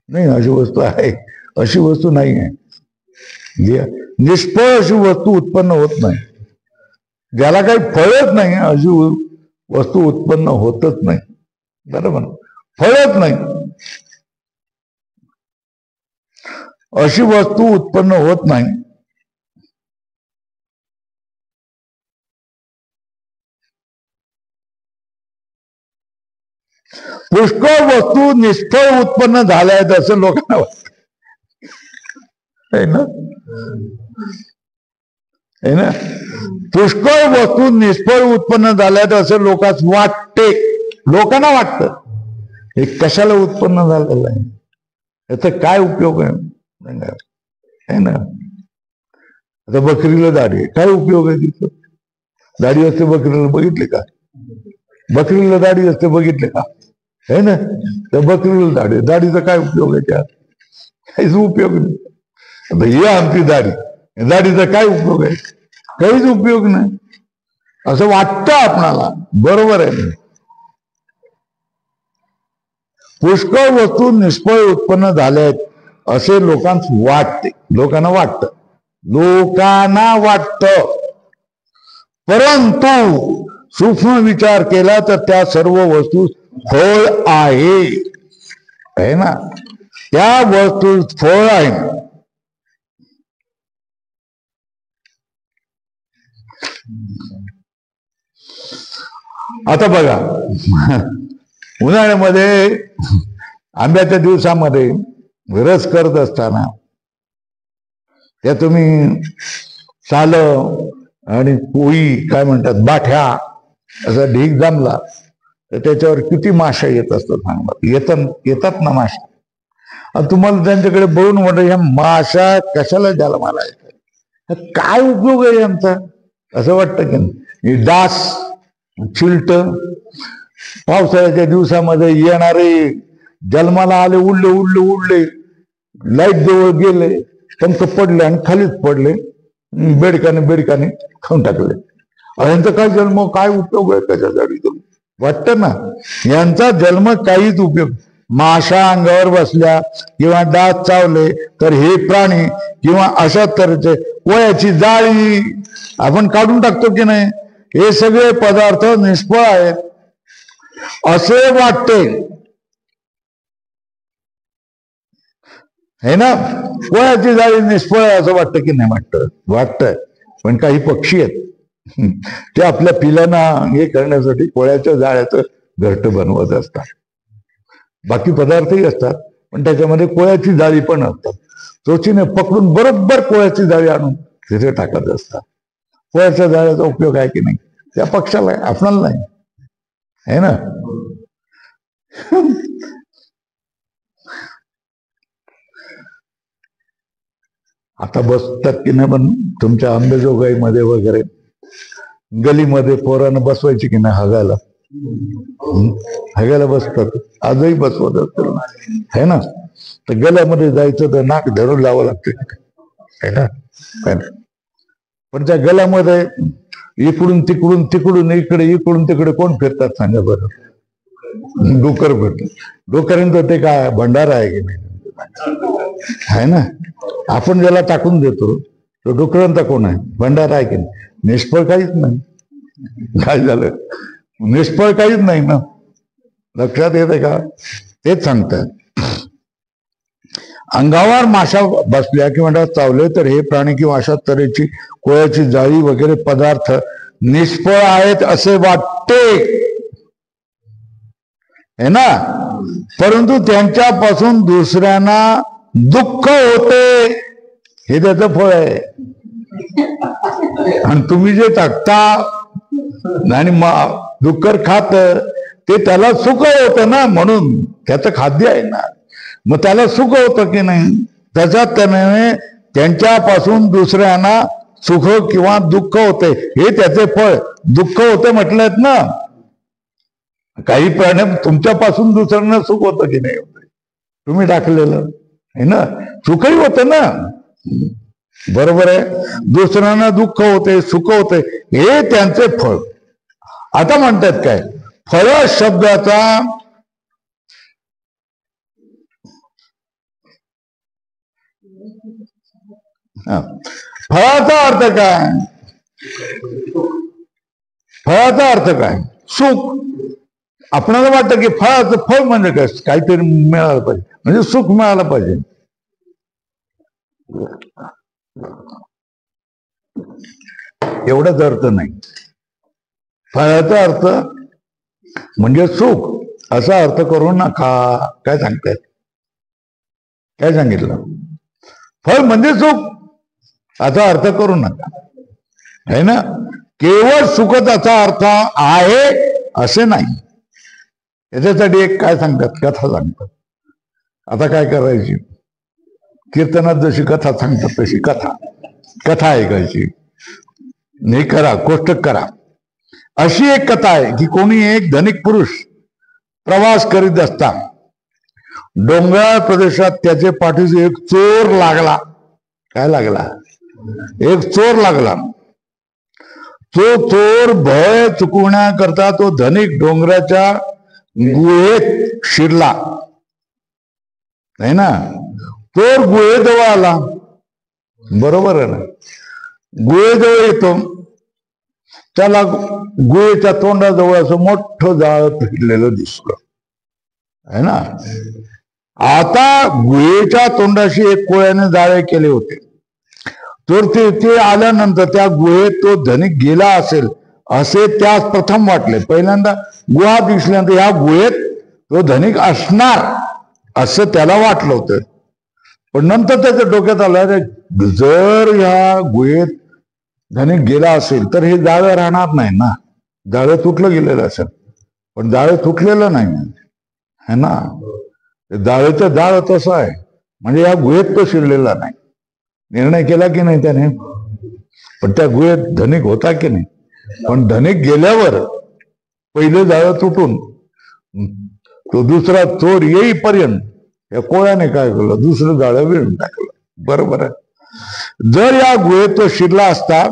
A: नाही, अशी वस्तू आहे. अशी वस्तू नाही आहे. निष्फळ अशी वस्तू उत्पन्न होत नाही. ज्याला काही फळच नाही अशी वस्तू उत्पन्न होतच नाही. बरोबर? फळच नाही अशी वस्तू उत्पन्न होत नाही. पुष्कळ वस्तू निष्फळ उत्पन्न झाल्या आहेत असं लोकांना वाटतं. है ना? है ना? पुष्कळ वस्तू निष्फळ उत्पन्न झाल्यात असं लोकांस वाटते. लोकांना वाटतं. हे कशाला उत्पन्न झालेलं आहे? याचा काय उपयोग आहे? है ना? आता बकरीला दाढी, काय उपयोग आहे तिथं? दाढी असते बकरीला, बघितले का? बकरीला दाढी असते, बघितले का? है ना? तर बकरीला दाढी, दाढीचा काय उपयोग आहे? त्यात काहीच उपयोग नाही. आता ही आमची दाढी, दाढीचा काय उपयोग आहे? काहीच उपयोग नाही असं वाटतं आपणाला. बरोबर आहे. पुष्कळ वस्तू निष्फळ उत्पन्न झाल्या आहेत असे लोकांना वाटते. लोकांना वाटतं. परंतु सूक्ष्म विचार केला तर त्या सर्व वस्तू फळ आहे ना. त्या वस्तू फळ आहे. आता बघा, उन्हाळ्यामध्ये आंब्याच्या दिवसामध्ये रस करत असताना त्या तुम्ही सालं आणि पोळी, काय म्हणतात, बाठ्या, असा ढीग जमला तर त्याच्यावर किती माशा येत असतात सांगा. येतात ना माशा. आणि तुम्हाला त्यांच्याकडे बघून म्हणत, ह्या माशा कशाला द्यायला मला येतात, काय उपयोग आहे यांचा असं वाटतं की नाही. डास, चिलट, पावसाळ्याच्या दिवसामध्ये येणारे जन्माला आले, उडले, लाईट जवळ गेले, पंख पडले आणि खालीच पडले. बेडकाने बेडकाने खाऊन टाकले. यांचा काय जन्म, काय उपयोग आहे त्याच्यासाठी वाटतं ना. यांचा जन्म काहीच उपयोग. माशा अंगावर बसल्या किंवा डास चावले तर हे प्राणी किंवा अशा तऱ्हेचे वयाची जाळी आपण काढून टाकतो की नाही. हे सगळे पदार्थ निष्फळ आहेत असे वाटते, है ना. वयाची जाळी निष्फळ आहे असं वाटतं की नाही. वाटतंय. पण काही पक्षी आहेत ते आपल्या पिलांना हे करण्यासाठी कोळ्याच्या जाळ्याचं घरटं बनवत असतात. बाकी पदार्थही असतात पण त्याच्यामध्ये कोळ्याची जाळी पण असतात. चोचीने पकडून बरोबर कोळ्याची जाळी आणून तिथे टाकत असतात. कोळ्याच्या जाळ्याचा उपयोग आहे की नाही त्या पक्षाला आहे, आपणाला नाही, है ना. आता बसतात की नाही पण तुमच्या अंबेजोगाईमध्ये वगैरे गलीमध्ये पोरांना बसवायची की नाही हगायला. हगायला बसतात, आजही बसवत असतात, है ना. तर गल्यामध्ये जायचं तर नाक धरून लावावं लागतं, पण त्या गल्यामध्ये इकडून तिकडून तिकडून इकडे इकडून तिकडे कोण फिरतात सांगा बरं. डोकर फिरतात. डोकऱ्यांचं ते काय भंडारा आहे की नाही, है ना. आपण ज्याला टाकून देतो तो डोकरांचा कोण आहे, भंडारा आहे की नाही. निष्फळ काहीच नाही. काय झालं, निष्फळ काहीच नाही ना. लक्षात येते का. तेच सांगतात. अंगावर माशा बसल्या किंवा चावले तर हे प्राणी किंवा अशा तऱ्हेची कोळ्याची जाळी वगैरे पदार्थ निष्फळ आहेत असे वाटते, है ना. परंतु त्यांच्यापासून दुसऱ्यांना दुःख होते हे त्याचं फळ आहे. आणि तुम्ही जे टाकता आणि डुक्कर खात ते त्याला सुख होतं ना, म्हणून त्याचं खाद्य आहे ना. मग त्याला सुख होतं की नाही. त्याच्यात त्याने त्यांच्यापासून दुसऱ्यांना सुख किंवा दुःख होते हे त्याचे फळ. दुःख होते म्हटलेत ना. काही प्राणी तुमच्यापासून दुसऱ्यांना सुख होतं की नाही, तुम्ही टाकलेलं आहे ना. सुखही होतं ना, बरोबर आहे. दुसऱ्यांना दुःख होते सुख होते हे त्यांचे फळ. आता म्हणतात काय, फळ शब्दाचा फळाचा अर्थ काय, फळाचा अर्थ काय, सुख. आपल्याला वाटतं की फळाचं फळ म्हणजे काय, काहीतरी मिळालं पाहिजे म्हणजे सुख मिळालं पाहिजे. एवढाच अर्थ नाही. फळाचा अर्थ म्हणजे सुख असा अर्थ करू नका. काय सांगतायत, काय सांगितलं. फळ म्हणजे सुख असा अर्थ करू नका, है ना. केवळ सुख त्याचा अर्थ आहे असे नाही. याच्यासाठी एक काय सांगतात, कथा सांगतात. आता काय करायची, कीर्तनात जशी कथा सांगतात तशी कथा ऐकायची. नाही करा, कोष्टक करा. अशी एक कथा आहे की कोणी एक धनिक पुरुष प्रवास करीत असता डोंगराळ प्रदेशात त्याचे पाठीशी एक चोर लागला. काय लागला, एक चोर लागला. तो चोर भय चुकवण्याकरता तो धनिक डोंगराच्या गुहेत शिरला, नाही ना. चोर गुहेजवळ आला, बरोबर आहे ना. गुहेजवळ येतो, त्याला गुहेच्या तोंडाजवळ असं मोठं जाळ फिरलेलं दिसलं, है ना. आता गुहेच्या तोंडाशी एक कोळ्याने जाळे केले होते. तर ते आल्यानंतर त्या गुहेत तो धनिक गेला असेल असे त्यास प्रथम वाटले. पहिल्यांदा गुहा दिसल्यानंतर या गुहेत तो धनिक असणार असं त्याला वाटलं होतं. पण नंतर त्याच्या डोक्यात आलं, जर ह्या गुहेत धनिक गेला असेल तर हे जाळं राहणार नाही ना. जाळं तुटलं गेलेलं असेल, पण जाळं तुटलेलं नाही, है ना. जाळेचं जाळ तसं आहे, म्हणजे या गुहेत तो शिरलेला नाही. निर्णय केला की नाही त्याने, पण त्या गुहेत धनिक होता की नाही. पण धनिक गेल्यावर पहिले जाळं तुटून तो दुसरा चोर येईपर्यंत या कोळ्याने काय केलं, दुसरं जाळं विळून टाकलं, बरोबर आहे. जर या गुहेत तो शिरला असता,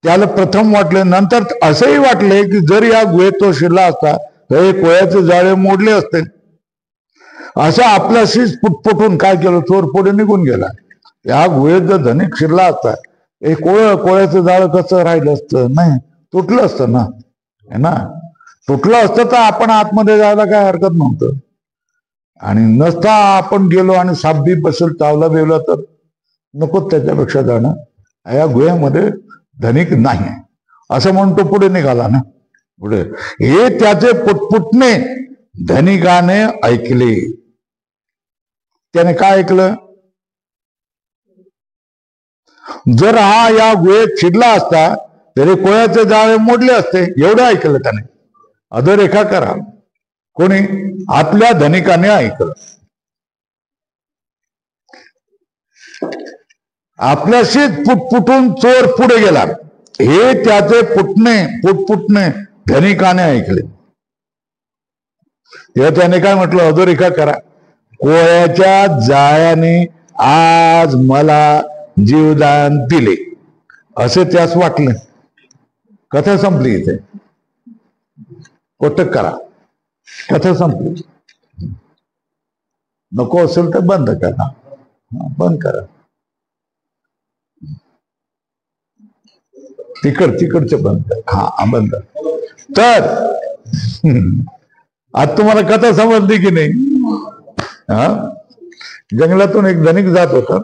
A: त्याला प्रथम वाटले, नंतर असंही वाटले की जर या गुहेत तो शिरला असता तर हे कोळ्याचे जाळे मोडले असते. असं आपल्याशीच पुटपुटून काय केलं, चोर पुढे निघून गेला. या गुहेत जर धनिक शिरला असता, हे कोळ्याचं जाळं कसं राहिलं असतं? नाही, तुटलं असतं ना, है ना. तुटलं असतं तर आपण आतमध्ये जायला काय हरकत नव्हतं. आणि नसता आपण गेलो आणि सापबीप बसेल चावला बिवला तर नको त्याच्यापेक्षा जाणं. या गुह्यामध्ये धनिक नाही असं म्हणून तो पुढे निघाला ना. पुढे हे त्याचे पुटपुटणे धनिकाने ऐकले. त्याने काय ऐकलं? जर हा या गुहेत शिरला असता तरी कोळ्याचे जाळे मोडले असते, एवढं ऐकलं त्याने. अधोरेखा करा. कोणी? आपल्या धनिकाने ऐकलं. आपल्याशीच पुटपुटून चोर पुढे गेला, हे त्याचे पुटपुटणे धनिकाने ऐकले. तेव्हा त्याने काय म्हटलं? अधोरेखा करा. कोळ्याच्या जाळ्याने आज मला जीवदान दिले, असे त्यास वाटले. कथा संपली इथे. कोटक करा, कथा संपली. नको असेल तर बंद करा, बंद करा. तिकडचे बंद करा. हा, बंद. तर आज तुम्हाला कथा समजली की नाही? हा, जंगलातून एक धनिक जात होता.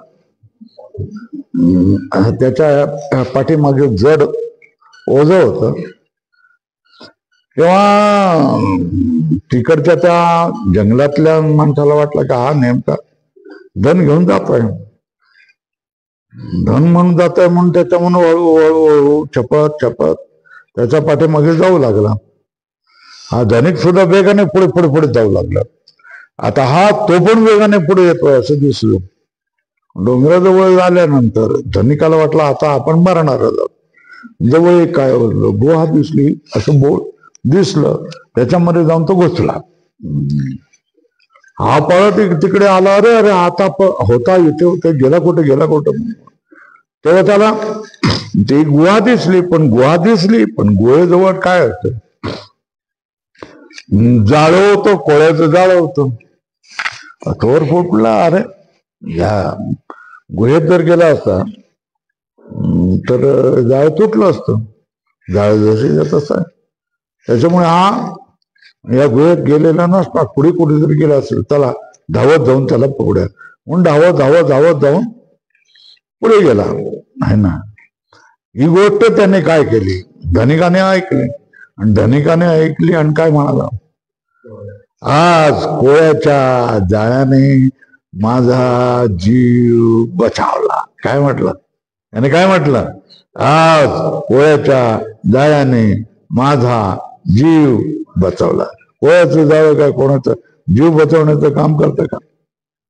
A: त्याच्या पाठीमागे जड ओझ होत. तेव्हा तिकडच्या त्या जंगलातल्या माणसाला वाटलं की हा नेमका धन घेऊन जातोय, धन म्हणून जातोय म्हणून त्याच्या म्हणून हळूहळू छपत त्याच्या पाठीमागे जाऊ लागला. हा धनिक सुद्धा वेगाने पुढे जाऊ लागला. आता हा तो पण वेगाने पुढे येतोय असं दिसलं. डोंगराजवळ आल्यानंतर धनिकाला वाटलं आता आपण मरणार आहोत. जवळ काय गुहा दिसली, असं बोल दिसलं, त्याच्यामध्ये जाऊन तो घुसला. हा पळत तिकडे आला. अरे आता होता इथे गेला कुठे. तेव्हा त्याला ती गुहा दिसली, पण गुहेजवळ काय होतं? जाळं होतं, कोळ्याचं जाळं होतं. थोर फुटला. अरे या गुहेत जर गेला असता तर जाळ तुटलं असतं. जाळ जसे जात असतं. त्याच्यामुळे हा या गुहेत गेलेला नसता, पुढे जरी गेला असेल त्याला धावत जाऊन त्याला पकडूया म्हणून धावत जाऊन पुढे गेला, आहे ना. ही गोष्ट त्याने काय केली? धनिकाने ऐकली. आणि धनिकाने ऐकली आणि काय म्हणाला? आज कोळ्याच्या जाळ्याने माझा जीव बचावला. काय म्हटलं त्याने? काय म्हटलं? आज कोळ्याच्या जाळ्याने माझा जीव बचावला. कोळ्याचं जाळं काय कोणाचं जीव बचावण्याचं काम करतं का?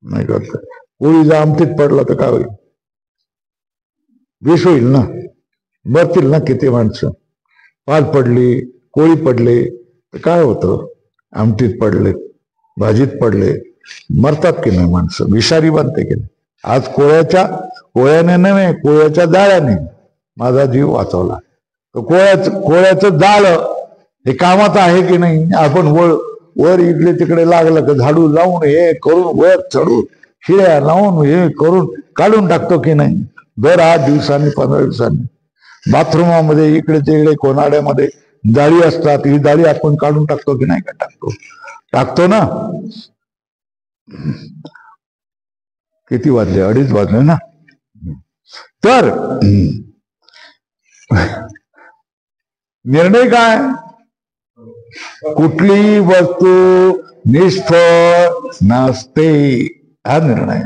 A: नाही करत. कोळी जर आमटीत पडला तर काय होईल? विष होईल ना, मरतील ना किती माणसं. पाल पडली, कोळी पडले तर काय होतं? आमटीत पडले, भाजीत पडले, मरतात की नाही माणसं? विषारी बनते की नाही? आज कोळ्याने नव्हे, कोळ्याच्या जाळ्याने माझा जीव वाचवला. कोळ्याचं जाळ हे कामाचं आहे की नाही? आपण वर इकडे तिकडे लागलं तर झाडू लावून हे करून वर चढून शिळ्या लावून हे करून काढून टाकतो की नाही? दर 8 दिवसांनी 15 दिवसांनी बाथरूमामध्ये इकडे तिकडे कोनाड्यामध्ये जाळी असतात. ही जाळी आपण काढून टाकतो की नाही? का टाकतो ना. किती वाजले? 2:30 वाजले ना. तर निर्णय काय? कुठली वस्तू निष्फळ नसते, हा निर्णय.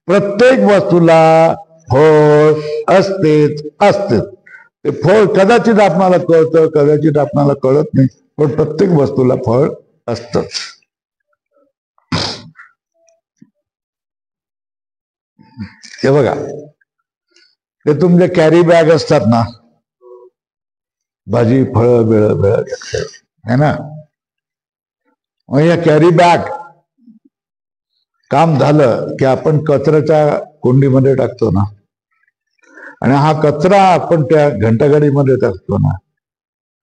A: प्रत्येक वस्तूला फळ असतेच. ते फळ कदाचित आपणाला कळतं, कदाचित आपणाला कळत नाही, पण प्रत्येक वस्तूला फळ असतंच. हे बघा, ते तुमचे कॅरी बॅग असतात ना, भाजी फळं बिळ है ना. मग या कॅरी बॅग काम झालं की आपण कचऱ्याच्या कोंडीमध्ये टाकतो ना, आणि हा कचरा आपण त्या घंटागाडीमध्ये टाकतो ना,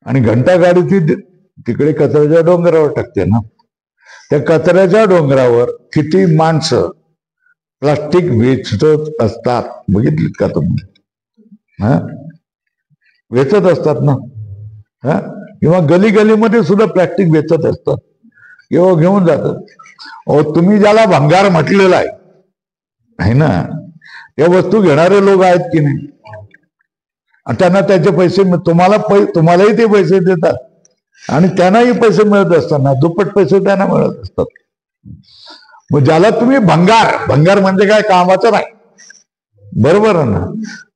A: आणि घंटागाडी ती तिकडे कचऱ्याच्या डोंगरावर टाकते ना. त्या कचऱ्याच्या डोंगरावर किती माणसं प्लास्टिक वेचत असतात, बघितलीत का तुम्ही? वेचत असतात ना. किंवा गली गलीमध्ये सुद्धा प्लास्टिक वेचत असतात किंवा घेऊन जातात. तुम्ही ज्याला भंगार म्हटलेला आहे ना, त्या वस्तू घेणारे लोक आहेत की नाही, त्यांना त्याचे पैसे तुम्हालाही ते पैसे देतात आणि त्यांनाही पैसे मिळत असताना दुप्पट पैसे त्यांना मिळत असतात. मग ज्याला तुम्ही भंगार म्हणजे काय, कामाचं नाही, बरोबर आहे ना?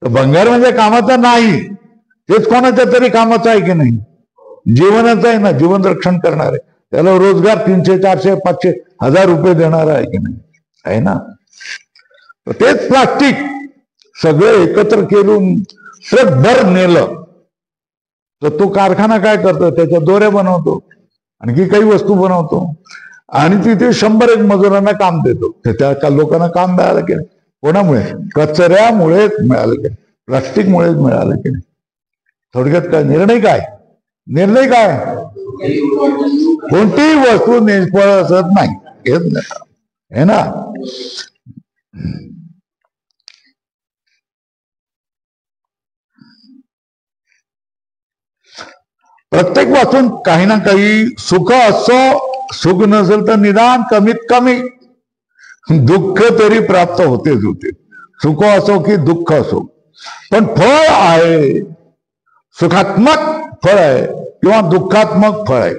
A: तर भंगार म्हणजे कामाचा नाही, तेच कोणाच्या तरी कामाचं आहे की नाही, जीवनाचं आहे ना, जीवन रक्षण करणार आहे, त्याला रोजगार 300, 400, 500, 1000 रुपये देणार आहे की नाही, आहे ना? तर तेच प्लास्टिक सगळं एकत्र केलं, ट्रकभर नेलं, तर तो कारखाना काय करतो, त्याच्या दोऱ्या बनवतो, आणखी काही वस्तू बनवतो, आणि तिथे 100 मजुरांना काम देतो. त्या लोकांना काम मिळालं की नाही? कोणामुळे? कचऱ्यामुळेच मिळालं की नाही, प्लास्टिकमुळेच मिळालं की नाही. थोडक्यात काय निर्णय काय? कोणतीही वस्तू निष्फळ असत नाही, हे ना. प्रत्येक वस्तून काही ना काही सुख असो, सुख नसेल तर निदान कमीत कमी दुःख तरी प्राप्त होतेच होते. सुख असो की दुःख असो, पण फळ आहे, सुखात्मक फळ आहे किंवा दुःखात्मक फळ आहे.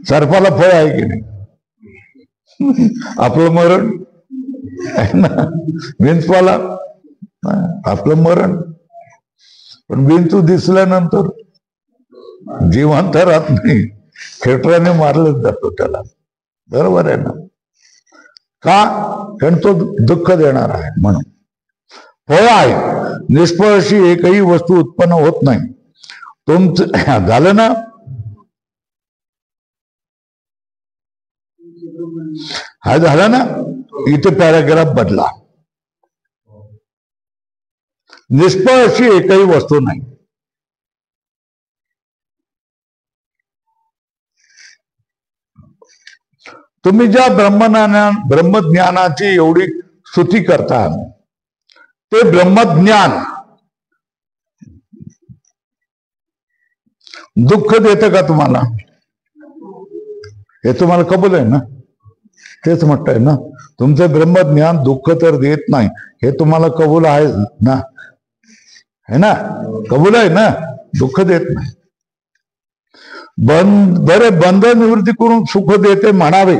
A: सर्पाला फळ आहे की नाही? आपलं मरण आहे ना. विंचवाला आपलं मरण, पण विंचू दिसल्यानंतर जिवंत राहत नाही, खेटराने मारलंच जातो त्याला, बरोबर आहे ना? का? कारण तो दुःख देणार आहे म्हणून. फळ आहे, निष्फळ अशी एकही वस्तू उत्पन्न होत नाही. तुमचं झालं ना? हा झाला ना? इथे पॅराग्राफ बदला. निष्फळ अशी एकही वस्तू नाही. तुम्ही ज्या ब्रह्मज्ञानाची एवढी स्तुती करता, ते ब्रह्मज्ञान दुःख देतं का तुम्हाला? हे तुम्हाला कबूल आहे ना? तेच म्हणताय ना, तुमचं ब्रह्मज्ञान दुःख तर देत नाही, हे तुम्हाला कबूल आहे ना? है ना? कबूल आहे ना? दुःख देत नाही. बरे बंध निवृत्ती करून सुख देते म्हणावे,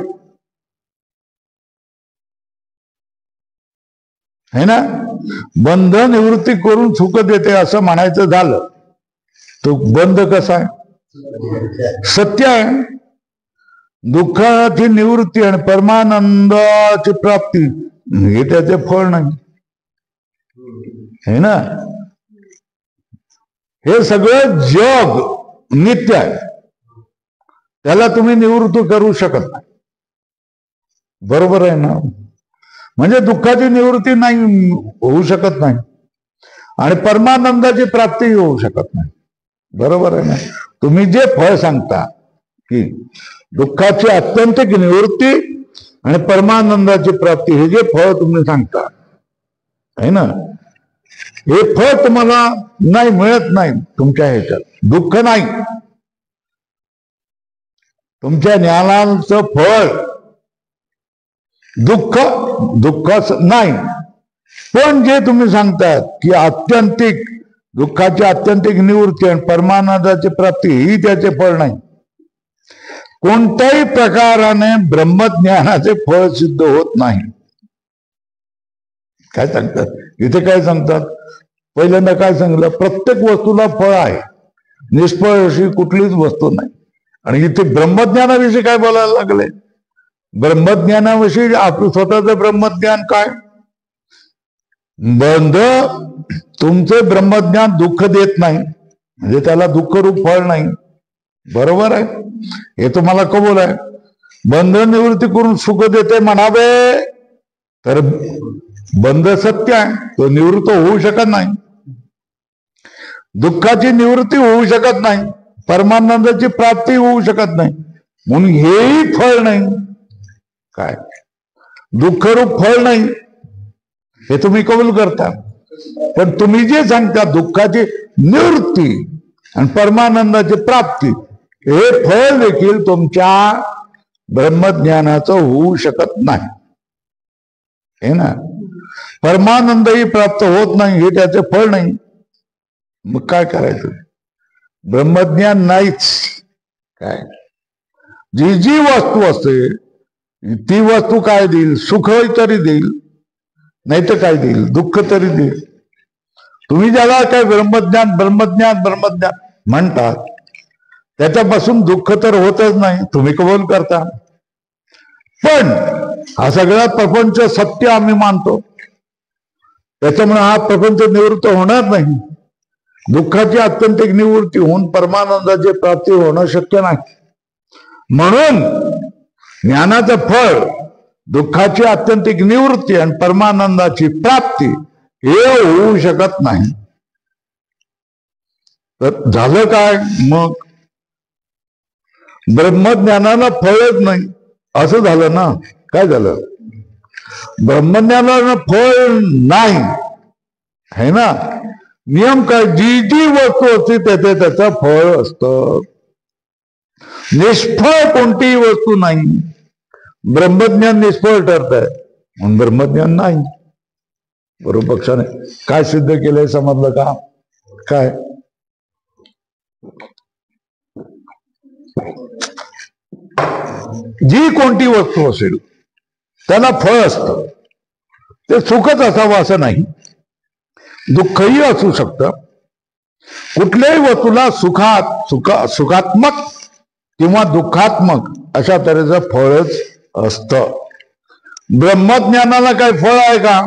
A: है ना? बंध निवृत्ती करून सुख देते असं म्हणायचं झालं, तो बंध कसा आहे? सत्य आहे. दुःखाची निवृत्ती आणि परमानंदाची प्राप्ती हे त्याचे फळ नाही, है ना? हे सगळं जग नित्य आहे, त्याला तुम्ही निवृत्त करू शकत नाही, बरोबर आहे ना? म्हणजे दुःखाची निवृत्ती नाही होऊ शकत नाही आणि परमानंदाची प्राप्ती होऊ शकत नाही, बरोबर आहे ना? तुम्ही जे फळ सांगता की दुःखाची आत्यंतिक निवृत्ती आणि परमानंदाची प्राप्ती, हे जे फळ तुम्ही सांगता आहे ना, हे फळ तुम्हाला नाही मिळत नाही. तुमच्या ह्याच्यात दुःख नाही, तुमच्या ज्ञानाचं फळ दुःख नाही. पण जे तुम्ही सांगतात की आत्यंतिक दुःखाची आत्यंतिक निवृत्ती आणि परमानंदाची प्राप्ती, ही त्याचे फळ नाही. कोणत्याही प्रकाराने ब्रह्मज्ञानाचे फळ सिद्ध होत नाही. काय सांगतात इथे? काय सांगतात? पहिल्यांदा काय सांगितलं? प्रत्येक वस्तूला फळ आहे, निष्फळ अशी कुठलीच वस्तू नाही. आणि इथे ब्रह्मज्ञानाविषयी काय बोलायला लागले? ब्रह्मज्ञानाविषयी आपलं स्वतःचं ब्रह्मज्ञान काय? बंध, तुमचे ब्रह्मज्ञान दुःख देत नाही, म्हणजे त्याला दुःख रूप फळ नाही, बरोबर आहे? हे तुम्हाला कबूल आहे. बंध निवृत्ती करून सुख देते म्हणावे, तर बंध सत्य आहे, तो निवृत्त होऊ शकत नाही. दुःखाची निवृत्ती होऊ शकत नाही, परमानंदाची प्राप्ती होऊ शकत नाही, म्हणून हेही फळ नाही. काय दुःखरूप फळ नाही हे तुम्ही कबूल करता. पण तुम्ही जे सांगता दुःखाची निवृत्ती आणि परमानंदाची प्राप्ती, हे फळ देखील तुमच्या ब्रह्मज्ञानाचं होऊ शकत नाही. हे ना, परमानंदही प्राप्त होत नाही, हे त्याचे फळ नाही. मग काय करायचं? ब्रह्मज्ञान नाहीच. काय जी जी वस्तू असते ती वस्तू काय देईल? सुख तरी देईल, नाही तर काय देईल? दुःख तरी देईल. तुम्ही ज्याला काय ब्रह्मज्ञान ब्रह्मज्ञान ब्रह्मज्ञान म्हणतात, त्याच्यापासून दुःख तर होतच नाही, तुम्ही कबूल करता. पण हा सगळा प्रपंच सत्य आम्ही मानतो, त्याच्यामुळे हा प्रपंच निवृत्त होणार नाही. दुःखाची आत्यंतिक निवृत्ती होऊन परमानंदाची प्राप्ती होणं शक्य नाही. म्हणून ज्ञानाचं फळ दुःखाची आत्यंतिक निवृत्ती आणि परमानंदाची प्राप्ती हे होऊ शकत नाही. तर झालं काय मग? ब्रह्मज्ञानाला फळच नाही असं झालं ना. काय झालं? ब्रह्मज्ञानाला फळ नाही है ना. नियम काय? जी जी वस्तू असते त्याचे त्याचं फळ असतं. निष्फळ कोणतीही वस्तू नाही. ब्रह्मज्ञान निष्फळ ठरत आहे म्हणून ब्रह्मज्ञान नाही. बरोबर पक्षाने काय सिद्ध केलंय समजलं का? काय? जी कोणती वस्तू असेल त्याला फळ असतं. ते सुखच असावं असं नाही, दुःखही असू शकतं. कुठल्याही वस्तूला सुखात्मक किंवा दुःखात्मक अशा तऱ्हेचं फळच असतं. ब्रह्मज्ञानाला काही फळ आहे का?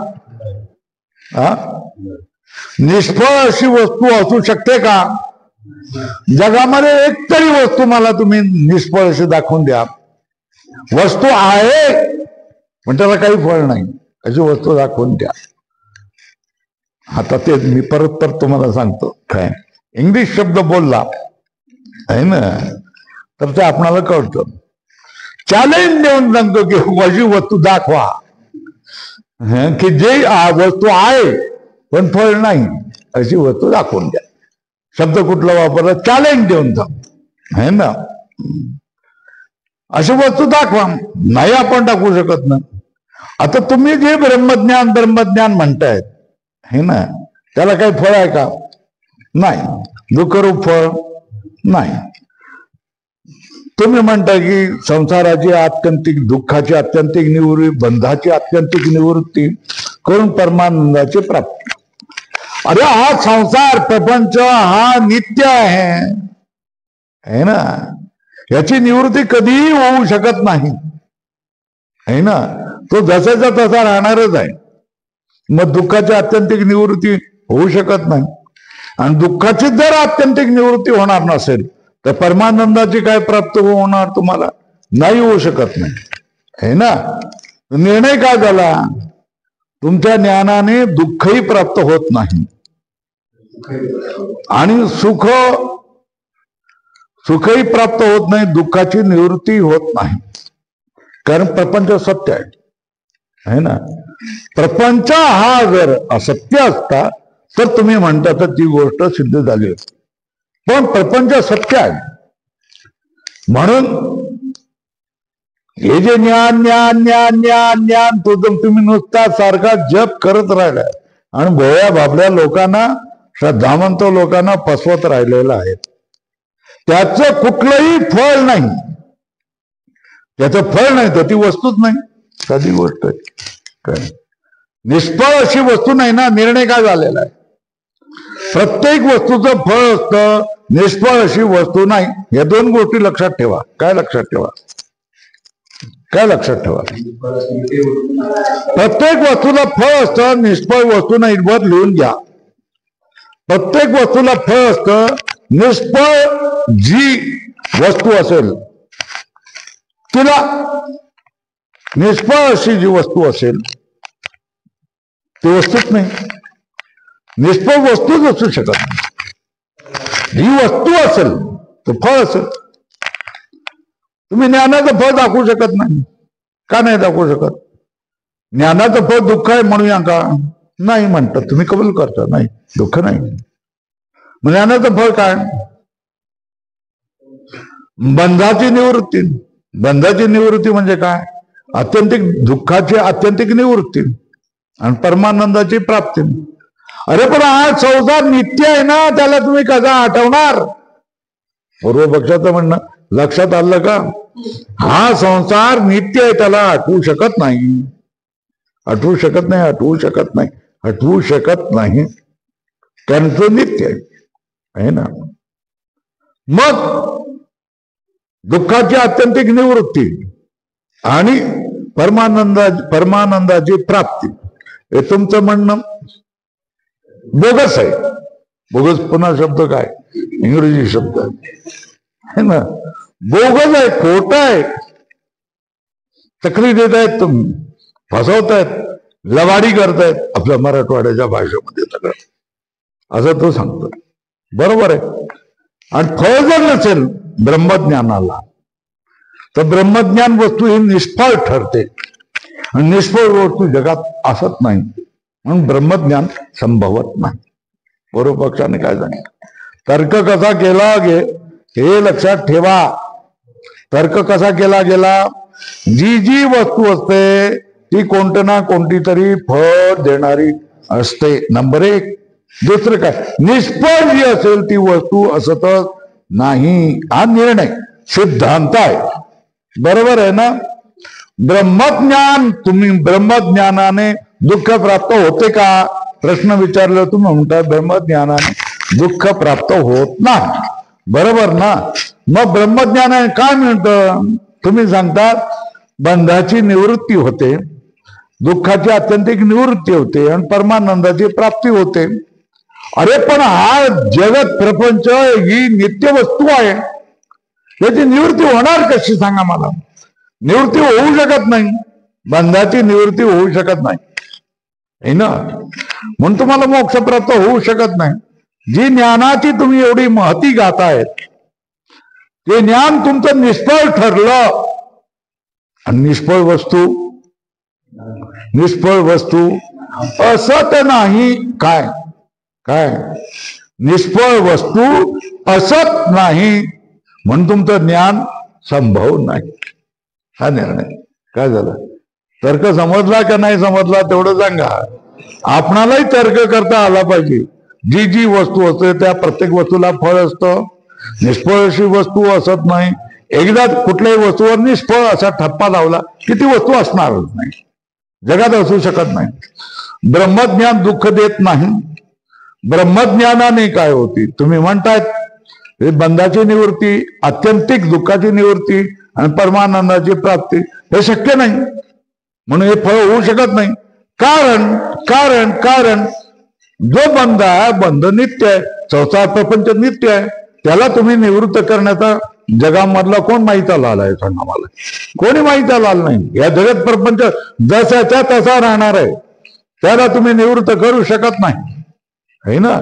A: निष्फळ अशी वस्तू असू शकते का? जगामध्ये एक तरी वस्तू मला तुम्ही निष्फळ अशी दाखवून द्या. वस्तू आहे पण त्याला काही फळ नाही अशी वस्तू दाखवून द्या. आता ते मी परत तुम्हाला सांगतो. काय इंग्लिश शब्द बोलला आहे ना तर ते आपणाला कळतं. चॅलेंज देऊन सांगतो की अशी वस्तू दाखवा की जे वस्तू आहे पण फळ नाही अशी वस्तू दाखवून द्या. शब्द कुठला वापरला? चॅलेंज देऊन सांगतो है ना. अशी वस्तू दाखवा. नाही आपण दाखवू शकत ना. आता तुम्ही जे ब्रह्मज्ञान ब्रह्मज्ञान म्हणतायत हे ना, त्याला काही फळ आहे का? नाही. दुःखरूप फळ नाही. तुम्ही म्हणता की संसाराची आत्यंतिक दुःखाची आत्यंतिक निवृत्ती, बंधाची आत्यंतिक निवृत्ती करून परमानंदाची प्राप्ती. अरे हा संसार प्रपंच हा नित्य आहे ना. याची निवृत्ती कधीही होऊ शकत नाही है ना. तो जसाचा तसा राहणारच आहे. मग दुःखाची आत्यंतिक निवृत्ती होऊ शकत नाही. आणि दुःखाची जर आत्यंतिक निवृत्ती होणार नसेल तर परमानंदाची काय प्राप्त होणार? तुम्हाला नाही होऊ शकत नाही है ना. निर्णय काय झाला? तुमच्या ज्ञानाने दुःखही प्राप्त होत नाही आणि सुखही प्राप्त होत नाही, दुःखाची निवृत्ती होत नाही. कारण प्रपंच सत्य आहे ना. प्रपंच हा जर असत्य असता तर तुम्ही म्हणता तर ती गोष्ट सिद्ध झाली असती. पण प्रपंच सत्य आहे म्हणून हे जे ज्ञान ज्ञान ज्ञान ज्ञान ज्ञान तुम्ही नुसता सारखा जप करत राहिला आणि भोळ्या भाबड्या लोकांना, श्रद्धावंत लोकांना फसवत राहिलेलं आहे. त्याचं कुठलंही फळ नाही. त्याचं फळ नाही तर ती वस्तूच नाही. साधी गोष्ट आहे. निष्फळ अशी वस्तू नाही ना. निर्णय काय झालेला आहे? प्रत्येक वस्तूचं फळ असतं, निष्फळ अशी वस्तू नाही. या दोन गोष्टी लक्षात ठेवा. काय लक्षात ठेवा? काय लक्षात ठेवा? प्रत्येक वस्तूला फळ असतं, निष्फळ वस्तू नाही. वर लिहून घ्या. प्रत्येक वस्तूला फळ असतं. निष्फळ जी वस्तू असेल तिला, निष्फळ अशी जी वस्तू असेल ते वस्तूच नाही. निष्फळ वस्तूच असू शकत नाही. ही वस्तू असेल तर फळ असेल. तुम्ही ज्ञानाचं फळ दाखवू शकत नाही. का नाही दाखवू शकत? ज्ञानाचं फळ दुःख आहे म्हणूया का? नाही म्हणतात. तुम्ही कबूल करता नाही, दुःख नाही. मग ज्ञानाचं फळ काय? बंधाची निवृत्ती. बंधाची निवृत्ती म्हणजे काय? आत्यंतिक दुःखाची आत्यंतिक निवृत्ती आणि परमानंदाची प्राप्ती. अरे पण हा संसार नित्य आहे ना, त्याला तुम्ही कसा आठवणार? पूर्व पक्षाचं म्हणणं लक्षात आलं का? हा संसार नित्य आहे, त्याला आठवू शकत नाही. आठवू शकत नाही, आठवू शकत नाही, आठवू शकत नाही, कारण तो नित्य आहे ना. मग दुःखाची आत्यंतिक निवृत्ती आणि परमानंदाची प्राप्ती, हे तुमचं म्हणणं बोगस आहे. बोगस पुन्हा शब्द काय? इंग्रजी शब्द आहे ना. बोगस आहे, खोट आहे. तक्रार देत आहेत तुम्ही, फसवतायत, लवाडी करतायत आपल्या मराठवाड्याच्या भाषेमध्ये सगळं, असं तो सांगतो. बरोबर आहे. आणि फळ जर नसेल ब्रह्मज्ञानाला तर ब्रह्मज्ञान वस्तू ही निष्फळ ठरते. आणि निष्फळ वस्तू जगात असत नाही, म्हणून ब्रह्मज्ञान संभवत नाही. पूर्व पक्षाने काय सांगितलं? तर्क कसा केला हे लक्षात ठेवा. तर्क कसा केला गेला? जी जी वस्तू असते ती कोणतं ना कोणती तरी फळ देणारी असते, नंबर एक. दुसरं काय? निष्फळ जी असेल ती वस्तू असतच नाही, हा निर्णय सिद्धांत आहे. बरोबर आहे ना? ब्रह्मज्ञान, तुम्ही ब्रह्मज्ञानाने दुःख प्राप्त होते का? प्रश्न विचारला तुम्ही म्हणता ब्रह्मज्ञानाने दुःख प्राप्त होत नाही. बरोबर ना? मग ब्रह्मज्ञानाने काय म्हणतं? तुम्ही सांगतात बंधाची निवृत्ती होते, दुःखाची आत्यंतिक निवृत्ती होते आणि परमानंदाची प्राप्ती होते. अरे पण हा जगत प्रपंच ही नित्य वस्तू आहे, याची निवृत्ती होणार कशी सांगा मला? निवृत्ती होऊ शकत नाही. बंधाची निवृत्ती होऊ शकत नाही है ना. म्हणून तुम्हाला मोक्ष प्राप्त होऊ शकत नाही. जी ज्ञानाची तुम्ही एवढी महती गातायत ते ज्ञान तुमचं निष्फळ ठरलं. आणि निष्फळ वस्तू असत नाही. काय काय? निष्फळ वस्तू असत नाही, म्हणून तुमचं ज्ञान संभव नाही. हा निर्णय. काय झालं? तर्क समजला का नाही समजला तेवढं सांगा. आपणालाही तर्क करता आला पाहिजे. जी जी वस्तू असते त्या प्रत्येक वस्तूला फळ असतं. निष्फळ अशी वस्तू असत नाही. एकदा कुठल्याही वस्तूवर निष्फळ असा ठप्पा लावला की ती वस्तू असणारच नाही, जगात असू शकत नाही. ब्रह्मज्ञान दुःख देत नाही. ब्रह्मज्ञानाने काय होती? तुम्ही म्हणतायत बंधाची निवृत्ती, आत्यंतिक दुःखाची निवृत्ती आणि परमानंदाची प्राप्ती, हे शक्य नाही. म्हणून हे फळ होऊ शकत नाही. कारण कारण कारण जो बंध आहे, बंध नित्य आहे. संसार प्रपंच नित्य आहे. त्याला तुम्ही निवृत्त करण्याचा जगामधला कोण माहिती आलाय सांगा मला? कोणी माहिती आला नाही. या जगत प्रपंच जसाच्या तसा राहणार आहे, त्याला तुम्ही निवृत्त करू शकत नाही है ना.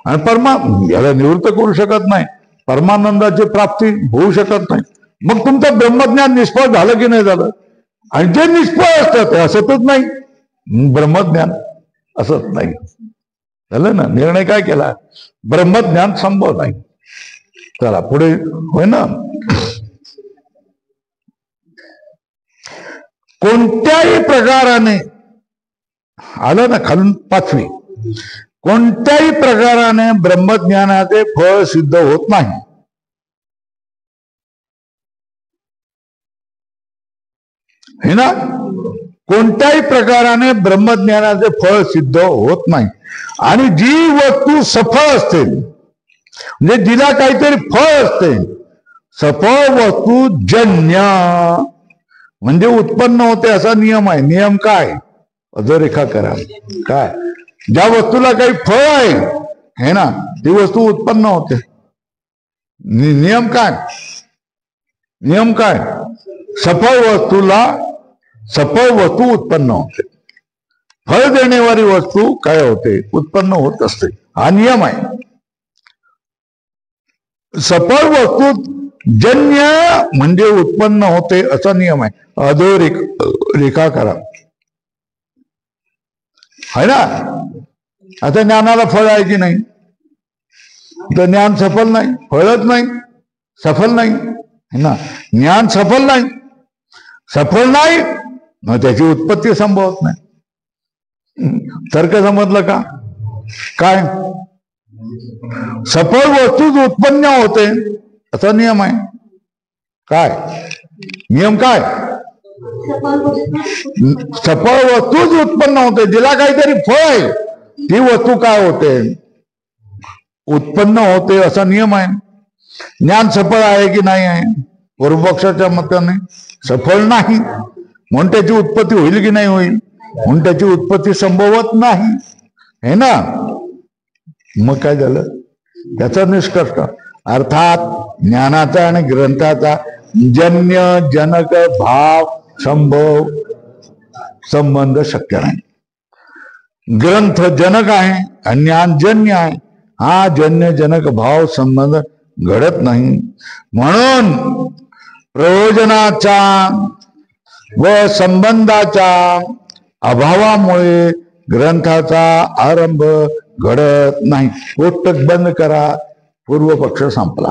A: आणि याला निवृत्त करू शकत नाही. परमानंदाची प्राप्ती होऊ शकत नाही. मग तुमचं ब्रह्मज्ञान निष्फळ झालं की नाही झालं? आणि जे निष्फळ असतं ते असतच नाही. ब्रह्मज्ञान असत नाही. झालं ना? निर्णय काय केला? ब्रह्मज्ञान संभव नाही. चला पुढे. होय ना? कोणत्याही प्रकाराने आलं ना खालून पाचवी, कोणत्याही प्रकाराने ब्रह्मज्ञानाचे फळ सिद्ध होत नाही. है ना? कोणत्याही प्रकाराने ब्रह्मज्ञानाचे फळ सिद्ध होत नाही. आणि जी वस्तू सफळ असते, म्हणजे जिला काहीतरी फळ असते, सफळ वस्तू जन्य म्हणजे उत्पन्न होते असा नियम आहे. नियम काय? अधोरेखा करा. काय? ज्या वस्तूला काही फळ आहे ना, ती वस्तू उत्पन्न होते. नियम काय? नियम काय? सफळ वस्तू उत्पन्न होते. फळ देण्यावारी वस्तू काय होते, उत्पन्न होत असते. हा नियम आहे. सफळ वस्तू जन्य म्हणजे उत्पन्न होते असा नियम आहे. अधोरेखा करा, है ना. आता ज्ञानाला फळ आहे की नाही, तर ज्ञान सफल नाही, फळच नाही, सफल नाही, है ना. ज्ञान सफल नाही, सफल नाही, मग त्याची उत्पत्ती संभवत नाही. तर्क समजलं का? काय सफळ वस्तूच उत्पन्न होते असा नियम आहे. काय नियम? काय सफळ वस्तूच उत्पन्न होते. जिला काहीतरी फळ आहे ती वस्तू काय होते, उत्पन्न होते असा नियम आहे. ज्ञान सफळ आहे की नाही आहे? पूर्वपक्षाच्या मताने सफळ नाही, म्हणून त्याची उत्पत्ती होईल की नाही होईल, म्हणून त्याची उत्पत्ती संभवत नाही, है ना. मग काय झालं? त्याचा निष्कर्ष अर्थात ज्ञानाचा आणि ग्रंथाचा जन्य जनक भाव संभव संबंध शक्य नाही. ग्रंथ जनक आहे आणि ज्ञान जन्य आहे. हा जन्य जनक भाव संबंध घडत नाही. म्हणून प्रयोजनाचा व संबंधाच्या अभावामुळे ग्रंथाचा आरंभ घडत नाही. पुस्तक बंद करा. पूर्व पक्ष संपला.